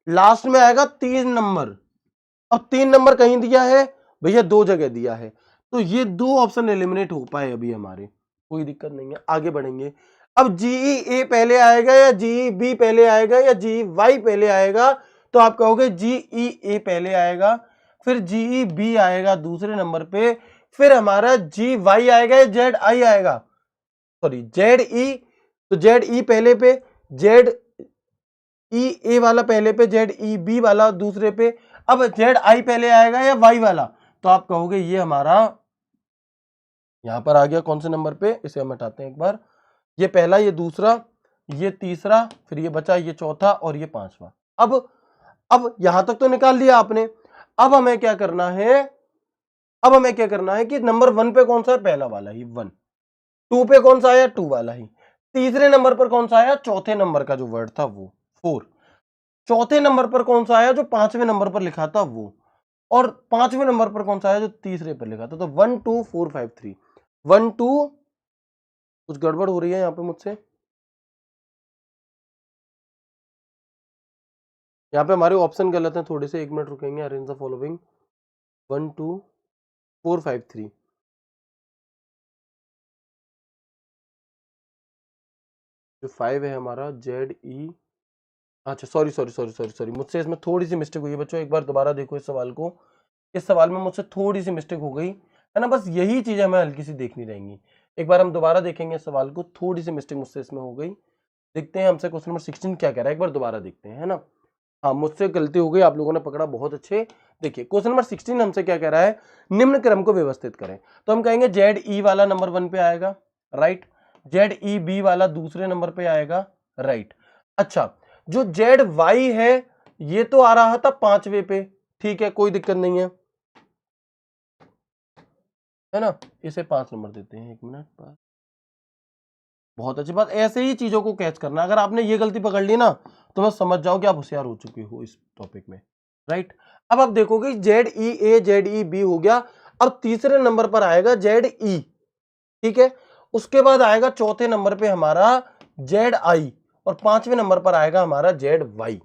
लास्ट में आएगा 3 नंबर। अब 3 नंबर कहीं दिया है भैया, 2 जगह दिया है, तो ये 2 ऑप्शन एलिमिनेट हो पाए अभी हमारे, कोई दिक्कत नहीं है। आगे बढ़ेंगे, अब जीई ए पहले आएगा या जीई बी पहले आएगा या जीई वाई पहले आएगा, तो आप कहोगे जीई ए पहले आएगा, फिर जीई बी आएगा दूसरे नंबर पे, फिर हमारा जी वाई आएगा या जेड आई आएगा, सॉरी जेड ई, तो जेड ई पहले पे, जेड ई ए वाला पहले पे, जेड ई बी वाला दूसरे पे। अब जेड आई पहले आएगा या वाई वाला, तो आप कहोगे ये हमारा यहां पर आ गया कौन से नंबर पे, इसे हम हटाते हैं एक बार, ये पहला, ये दूसरा, ये तीसरा, फिर ये बचा ये चौथा और ये पांचवा। अब यहां तक तो निकाल लिया आपने। अब हमें क्या करना है, अब हमें क्या करना है कि नंबर 1 पे कौन सा है, पहला वाला ही 1, 2 पे कौन सा आया, 2 वाला ही, तीसरे नंबर पर कौन सा आया, चौथे नंबर का जो वर्ड था वो 4, चौथे नंबर पर कौन सा आया, जो पांचवें नंबर पर लिखा था वो, और पांचवें नंबर पर कौन सा आया, जो तीसरे पर लिखा था। तो 1 2 4 5 3 1 2, कुछ गड़बड़ हो रही है यहां पे मुझसे, यहाँ पे हमारे ऑप्शन गलत हैं थोड़े से, 1 मिनट रुकेंगे। अरेंज द फॉलोइंग 1 2 4 5 3, जो 5 है हमारा ZE, अच्छा sorry sorry sorry sorry sorry, मुझसे इसमें थोड़ी सी मिस्टेक हुई है बच्चों, एक बार दोबारा देखो इस सवाल को। इस सवाल में मुझसे थोड़ी सी मिस्टेक हो गई है ना, बस यही चीज हमें हल्की सी देखनी रहेंगी। एक बार हम दोबारा देखेंगे इस सवाल को, थोड़ी सी मिस्टेक मुझसे इसमें हो गई। देखते हैं हमसे क्वेश्चन नंबर 16 क्या कह रहा है, एक बार दोबारा देखते हैं, है ना। हाँ, मुझसे गलती हो गई, आप लोगों ने पकड़ा बहुत अच्छे। देखिए क्वेश्चन नंबर 16 हमसे क्या कह रहा है, निम्न क्रम को व्यवस्थित करें। तो हम कहेंगे ZE वाला नंबर 1 पे आएगा, राइट, ZEB वाला दूसरे नंबर पे आएगा, राइट। अच्छा, जो ZY है ये तो आ रहा था पांचवे पे, ठीक है, कोई दिक्कत नहीं है ना, इसे 5 नंबर देते हैं, 1 मिनट। बहुत अच्छी बात, ऐसे ही चीजों को कैच करना। अगर आपने ये गलती पकड़ ली ना तो मैं समझ जाओ कि आप होशियार हो चुके हो इस टॉपिक में, राइट। अब आप देखोगे ZEA ZEB हो गया, अब तीसरे नंबर पर आएगा ZE, ठीक है, उसके बाद आएगा चौथे नंबर पे हमारा ZI और पांचवें नंबर पर आएगा हमारा ZY,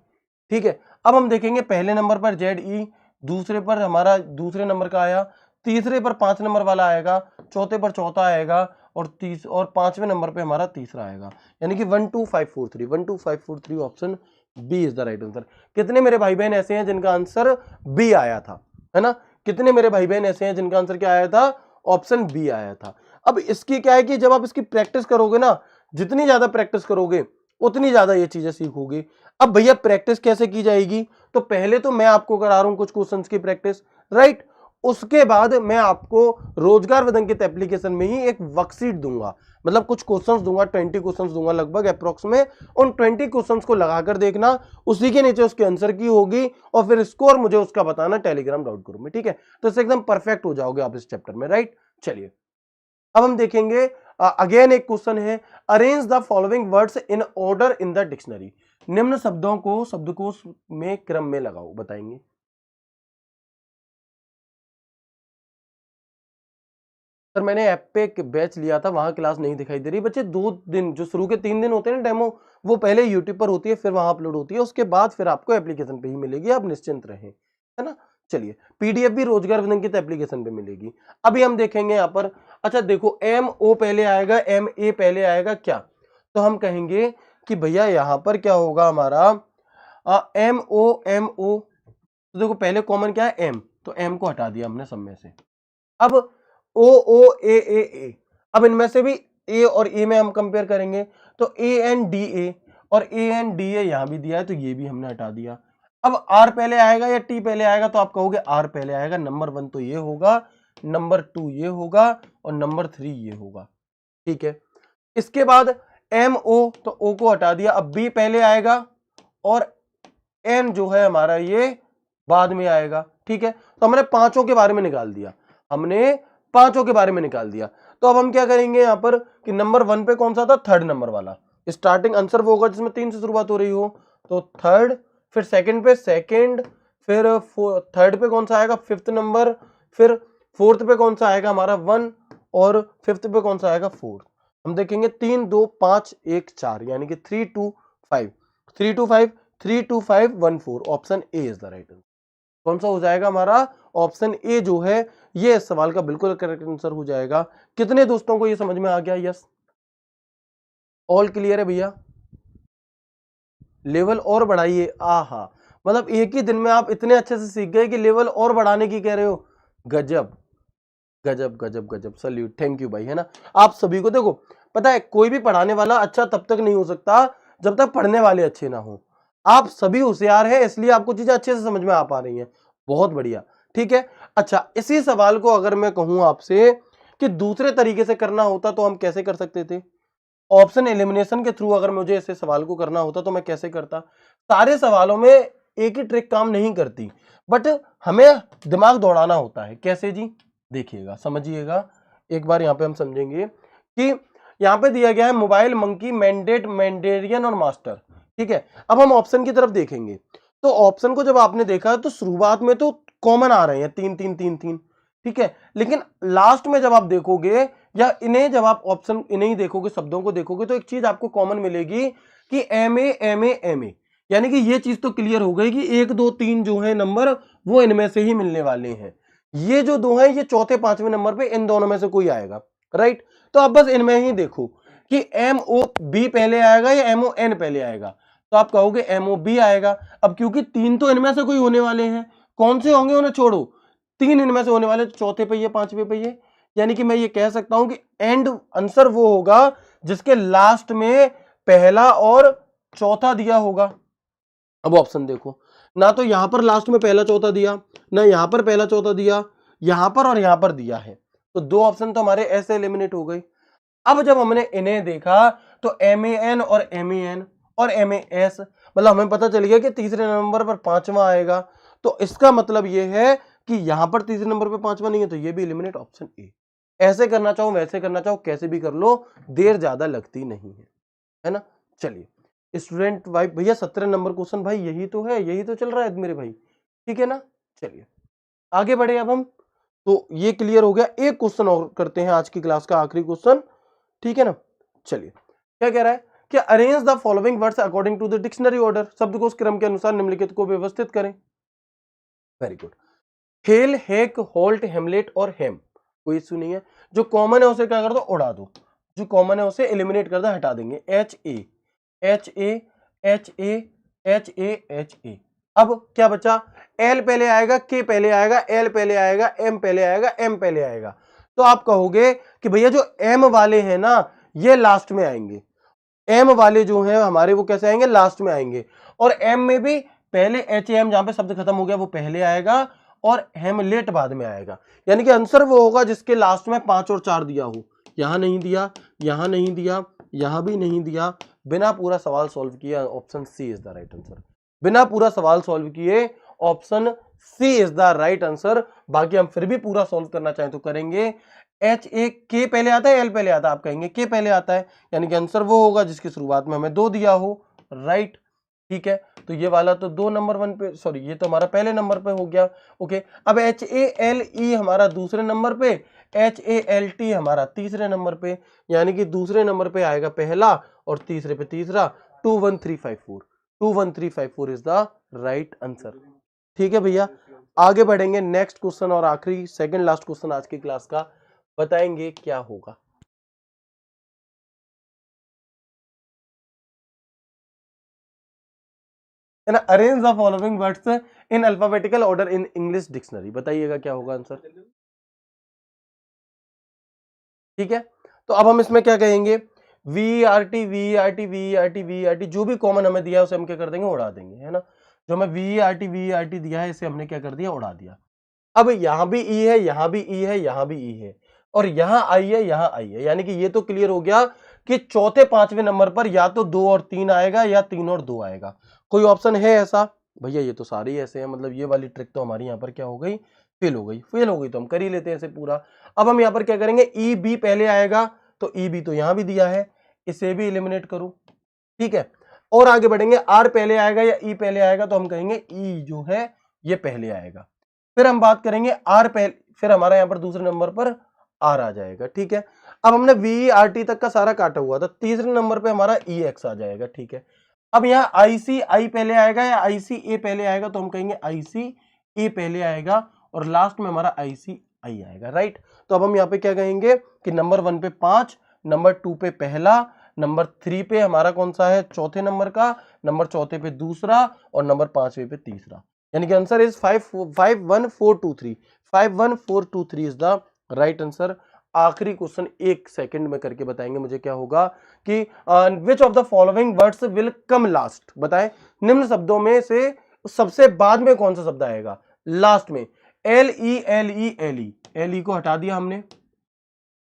ठीक है। अब हम देखेंगे पहले नंबर पर ZE, दूसरे पर हमारा दूसरे नंबर का आया, तीसरे पर 5 नंबर वाला आएगा, चौथे पर चौथा आएगा और पांचवें नंबर पे हमारा तीसरा आएगा, यानी कि 1 2 5 4 3 1 2 5 4 3 option B is the right answer. कितने मेरे भाई बहन ऐसे हैं जिनका आंसर बी आया था, है ना, कितने मेरे भाई बहन ऐसे हैं जिनका आंसर क्या आया था, ऑप्शन बी आया था। अब इसकी क्या है कि जब आप इसकी प्रैक्टिस करोगे ना, जितनी ज्यादा प्रैक्टिस करोगे उतनी ज्यादा ये चीजें सीखोगे। अब भैया प्रैक्टिस कैसे की जाएगी, तो पहले तो मैं आपको करा रहा हूं कुछ क्वेश्चंस की प्रैक्टिस, राइट, उसके बाद मैं आपको रोजगार विदंकित एप्लीकेशन में ही एक वर्कशीट दूंगा, मतलब कुछ क्वेश्चंस दूंगा, 20 क्वेश्चंस दूंगा लगभग अप्रोक्स में, उन 20 क्वेश्चंस को लगाकर देखना, उसी के नीचे उसके आंसर की होगी और फिर स्कोर मुझे उसका बताना टेलीग्राम डॉट ग्रुप में, ठीक है। तो इससे एकदम परफेक्ट हो जाओगे आप इस चैप्टर में, राइट। चलिए अब हम देखेंगे अगेन एक क्वेश्चन है, arrange the following words in order in the dictionary, निम्न शब्दों को शब्दकोश में क्रम में लगाओ, बताएंगे। सर मैंने ऐप पे एक बैच लिया था, वहां क्लास नहीं दिखाई दे रही बच्चे, 2 दिन जो शुरू के 3 दिन होते हैं ना डेमो, वो पहले यूट्यूब पर होती है, फिर वहां अपलोड होती है, उसके बाद फिर आपको एप्लीकेशन पे ही मिलेगी, आप निश्चिंत रहें, है ना। चलिए पीडीएफ भी रोजगार विदंकित एप्लीकेशन पे मिलेगी। अभी हम देखेंगे यहाँ पर, अच्छा देखो MO पहले आएगा, MA पहले आएगा क्या, तो हम कहेंगे कि भैया यहाँ पर क्या होगा हमारा MO, तो देखो पहले कॉमन क्या है M, तो M को हटा दिया हमने सब में से। अब OOAAA, अब इनमें से भी A और A में हम कंपेयर करेंगे, तो ANDA और ANDA यहां भी दिया है, तो ये भी हमने हटा दिया। अब R पहले आएगा या T पहले आएगा, तो आप कहोगे R पहले आएगा, नंबर 1 तो ये होगा, नंबर 2 ये होगा और नंबर 3 ये होगा, ठीक है। इसके बाद MO, तो O को हटा दिया, अब B पहले आएगा और N जो है हमारा ये बाद में आएगा, ठीक है। तो हमने पांचों के बारे में निकाल दिया, हमने पांचों के बारे में निकाल दिया। तो अब हम क्या करेंगे यहां पर कि नंबर 1 पे कौन सा था, थर्ड नंबर वाला, स्टार्टिंग आंसर वो होगा जिसमें 3 से शुरुआत हो रही हो, तो थर्ड, फिर सेकंड पे सेकंड, फिर थर्ड पे कौन सा आएगा, फिफ्थ नंबर, फिर फोर्थ पे कौन सा आएगा हमारा 1 और फिफ्थ पे कौन सा आएगा 4। हम देखेंगे 3 2 5 1 4, यानी कि 3 2 5 3 2 5 3 2 5 1 4, option A is the right answer. कौन सा हो जाएगा हमारा, ऑप्शन ए जो है ये इस सवाल का बिल्कुल करेक्ट आंसर हो जाएगा। कितने दोस्तों को ये समझ में आ गया, यस, ऑल क्लियर है भैया, लेवल और बढ़ाइए, आहा, मतलब एक ही दिन में आप इतने अच्छे से सीख गए कि लेवल और बढ़ाने की कह रहे हो, गजब गजब गजब गजब, सल्यूट, थैंक यू भाई, है ना। आप सभी को देखो पता है कोई भी पढ़ाने वाला अच्छा तब तक नहीं हो सकता जब तक पढ़ने वाले अच्छे ना हो। आप सभी होशियार हैं इसलिए आपको चीजें अच्छे से समझ में आ पा रही हैं, बहुत बढ़िया। ठीक है। अच्छा, इसी सवाल को अगर मैं कहूं आपसे कि दूसरे तरीके से करना होता तो हम कैसे कर सकते थे? ऑप्शन एलिमिनेशन के थ्रू अगर मुझे इस सवाल को करना होता तो मैं कैसे करता? सारे सवालों में एक ही ट्रिक काम नहीं करती, बट हमें दिमाग दौड़ाना होता है। कैसे जी? देखिएगा, समझिएगा, एक बार यहां पे हम समझेंगे कि यहां पे दिया गया है मोबाइल, मंकी, मैंडेट, मैंडेरियन और मास्टर। ठीक है, अब हम ऑप्शन की तरफ देखेंगे तो ऑप्शन को जब आपने देखा तो शुरुआत में तो कॉमन आ रहे हैं, 3 3 3 3। ठीक है, लेकिन लास्ट में जब आप देखोगे या इन्हें जब आप ऑप्शन इन्हें ही देखोगे, शब्दों को देखोगे, तो एक चीज आपको कॉमन मिलेगी कि एम ए, यानी कि ये चीज तो क्लियर हो गई कि 1 2 3 जो है नंबर वो इनमें से ही मिलने वाले हैं। ये जो दो हैं ये चौथे पांचवें नंबर पे इन दोनों में से कोई आएगा, राइट। तो आप बस इनमें ही देखो कि एम ओ बी पहले आएगा या एम ओ एन पहले आएगा, तो आप कहोगे एम ओ बी आएगा। अब क्योंकि 3 तो इनमें से कोई होने वाले हैं, कौन से होंगे उन्हें छोड़ो, 3 इनमें से होने वाले, तो चौथे पे ये, पांचवे पे ये, यानी कि मैं ये कह सकता हूं कि एंड आंसर वो होगा जिसके लास्ट में पहला और चौथा दिया होगा। अब ऑप्शन देखो, ना तो यहां पर लास्ट में पहला चौथा दिया, ना यहां पर पहला चौथा दिया, यहां पर और यहां पर दिया है, तो 2 ऑप्शन तो हमारे ऐसे एलिमिनेट हो गए। अब जब हमने इन्हें देखा तो एम ए एन और एम ए एन और एम ए एस, मतलब हमें पता चल गया कि तीसरे नंबर पर पांचवा आएगा, तो इसका मतलब यह है कि यहां पर तीसरे नंबर पर पांचवा नहीं है, तो ये भी एलिमिनेट, ऑप्शन ए। ऐसे करना चाहो, वैसे करना चाहो, कैसे भी कर लो, देर ज्यादा लगती नहीं है ना। चलिए स्टूडेंट भाई, भैया 17 नंबर क्वेश्चन, भाई यही तो है, यही तो चल रहा है मेरे भाई, ठीक है ना। चलिए आगे बढ़े अब हम, तो ये क्लियर हो गया। एक क्वेश्चन और करते हैं, आज की क्लास का आखिरी क्वेश्चन, ठीक है ना। चलिए क्या कह रहा है कि arrange the following words according to the dictionary order, शब्दकोश क्रम के अनुसार निम्नलिखित को व्यवस्थित करें। Very good. Hell, heck, holt, hamlet और हेम, कोई इश्यू नहीं है। जो कॉमन है उसे क्या कर दो, उड़ा दो, जो कॉमन है उसे एलिमिनेट कर दो, हटा देंगे। H A H A H A H A H A, अब क्या बचा, एल पहले आएगा, के पहले आएगा, एल पहले आएगा, एम पहले आएगा, एम पहले आएगा। तो आप कहोगे कि भैया जो एम वाले हैं ना ये लास्ट में आएंगे, एम वाले जो हैं हमारे वो कैसे आएंगे, लास्ट में आएंगे। और एम में भी पहले एच एम, जहां पे शब्द खत्म हो गया वो पहले आएगा और हेमलेट बाद में आएगा। यानी कि आंसर वो होगा जिसके लास्ट में 5 और 4 दिया हो। यहां नहीं दिया, यहां नहीं दिया, यहां भी नहीं दिया, बिना पूरा सवाल सॉल्व किए option C is the right answer. बिना पूरा सवाल सॉल्व किए option C is the right answer. बाकी हम फिर भी पूरा सॉल्व करना चाहें तो करेंगे। एच ए के पहले आता है, एल पहले आता है, आप कहेंगे के पहले आता है, यानी कि आंसर वो होगा जिसकी शुरुआत में हमें 2 दिया हो, राइट। ठीक है, तो ये वाला तो 2 नंबर 1 पे, सॉरी ये तो हमारा पहले नंबर पे हो गया। ओके, अब एच ए एल ई हमारा दूसरे नंबर पे, एच ए एल टी हमारा तीसरे नंबर पे, यानी कि दूसरे नंबर पे आएगा पहला और तीसरे पे तीसरा। 21354, 21354 इज द राइट आंसर। ठीक है भैया, आगे बढ़ेंगे। नेक्स्ट क्वेश्चन और आखिरी सेकंड लास्ट क्वेश्चन आज की क्लास का, बताएंगे क्या होगा। है ना, arrange the following words in alphabetical order in English dictionary, बताइएगा क्या होगा आंसर। ठीक है, तो अब हम इसमें क्या कहेंगे, V R T V R T V R T V R T, जो भी कॉमन हमें दिया है उसे हम क्या कर देंगे, उड़ा देंगे, है ना। जो हमें वी आर टी दिया है इसे हमने क्या कर दिया, उड़ा दिया। अब यहां भी ई है, यहां भी ई है, यहां भी ई है, और यहां आई है, यहां आई है, यानी कि ये तो क्लियर हो गया कि चौथे पांचवें नंबर पर या तो 2 और 3 आएगा या 3 और 2 आएगा। कोई ऑप्शन है ऐसा? भैया ये तो सारे ही ऐसे हैं, मतलब ये वाली ट्रिक तो हमारी यहां पर क्या हो गई, फेल हो गई। फेल हो गई तो हम कर ही लेते हैं ऐसे पूरा। अब हम यहां पर क्या करेंगे, ई बी पहले आएगा, तो ई बी तो यहां भी दिया है, इसे भी एलिमिनेट करो। ठीक है, और आगे बढ़ेंगे, आर पहले आएगा या ई पहले आएगा, तो हम कहेंगे ई जो है ये पहले आएगा। फिर हम बात करेंगे आर पहले, फिर हमारा यहां पर दूसरे नंबर पर आर आ जाएगा। ठीक है, अब हमने वी आर टी तक का सारा काटा हुआ था, तीसरे नंबर पे हमारा ई एक्स आ जाएगा। ठीक है, अब यहाँ आई सी आई पहले आएगा या आई सी ए पहले आएगा, तो हम कहेंगे आई सी ए पहले आएगा और लास्ट में हमारा आई सी आई आएगा, राइट। तो अब हम यहाँ पे क्या कहेंगे कि नंबर 1 पे 5, नंबर 2 पे पहला, नंबर 3 पे हमारा कौन सा है, चौथे नंबर का, नंबर चौथे पे दूसरा और नंबर 5वें पे तीसरा, यानी कि answer is 51423, 51423 is the right answer. आखिरी क्वेश्चन 1 सेकंड में करके बताएंगे मुझे क्या होगा कि which of the following words will come last, बताएं निम्न शब्दों में से सबसे बाद में कौन सा शब्द आएगा, लास्ट में। एल ई को हटा दिया हमने।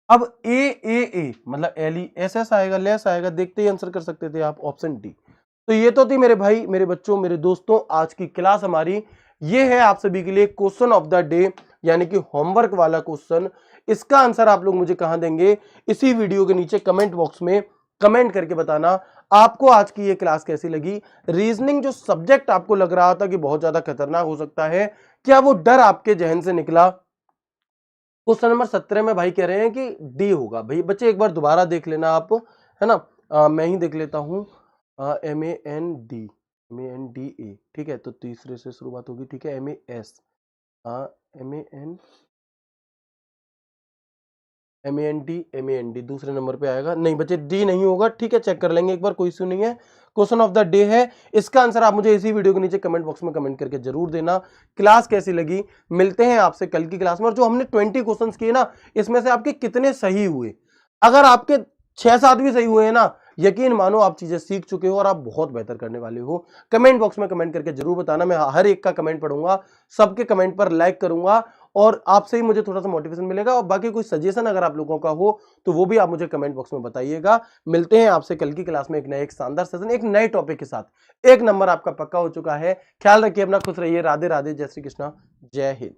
अब ए मतलब एल ई एस एस आएगा, लेस आएगा, देखते ही आंसर कर सकते थे आप, ऑप्शन डी। तो ये तो थी मेरे भाई, मेरे बच्चों, मेरे दोस्तों, आज की क्लास हमारी। ये है आप सभी के लिए क्वेश्चन ऑफ द डे, यानी कि होमवर्क वाला क्वेश्चन। इसका आंसर आप लोग मुझे कहां देंगे, इसी वीडियो के नीचे कमेंट बॉक्स में कमेंट करके बताना आपको आज की ये क्लास कैसी लगी। रीजनिंग जो सब्जेक्ट आपको लग रहा था कि बहुत ज्यादा खतरनाक हो सकता है, क्या वो डर आपके जहन से निकला? क्वेश्चन नंबर 17 में भाई कह रहे हैं कि डी होगा। भाई बच्चे एक बार दोबारा देख लेना आप, है ना। मैं ही देख लेता हूं। MAND, MANDA, ठीक है, तो तीसरे से शुरुआत होगी, ठीक है। MAS, MAND दूसरे नंबर पे आएगा। नहीं बच्चे, डी नहीं होगा, ठीक है, चेक कर लेंगे एक बार, कोई इश्यू नहीं है। क्वेश्चन ऑफ द डे है, इसका आंसर आप मुझे इसी वीडियो के नीचे कमेंट बॉक्स में कमेंट करके जरूर देना। क्लास कैसी लगी, मिलते हैं आपसे कल की क्लास में। और जो हमने 20 क्वेश्चंस किए ना, इसमें से आपके कितने सही हुए? अगर आपके 6-7 भी सही हुए हैं ना, यकीन मानो आप चीजें सीख चुके हो और आप बहुत बेहतर करने वाले हो। कमेंट बॉक्स में कमेंट करके जरूर बताना, मैं हर एक का कमेंट पढ़ूंगा, सबके कमेंट पर लाइक करूंगा और आपसे ही मुझे थोड़ा सा मोटिवेशन मिलेगा। और बाकी कोई सजेशन अगर आप लोगों का हो तो वो भी आप मुझे कमेंट बॉक्स में बताइएगा। मिलते हैं आपसे कल की क्लास में एक नए, एक शानदार सेशन, एक नए टॉपिक के साथ। एक नंबर आपका पक्का हो चुका है। ख्याल रखिए अपना, खुश रहिए। राधे राधे, जय श्री कृष्णा, जय हिंद।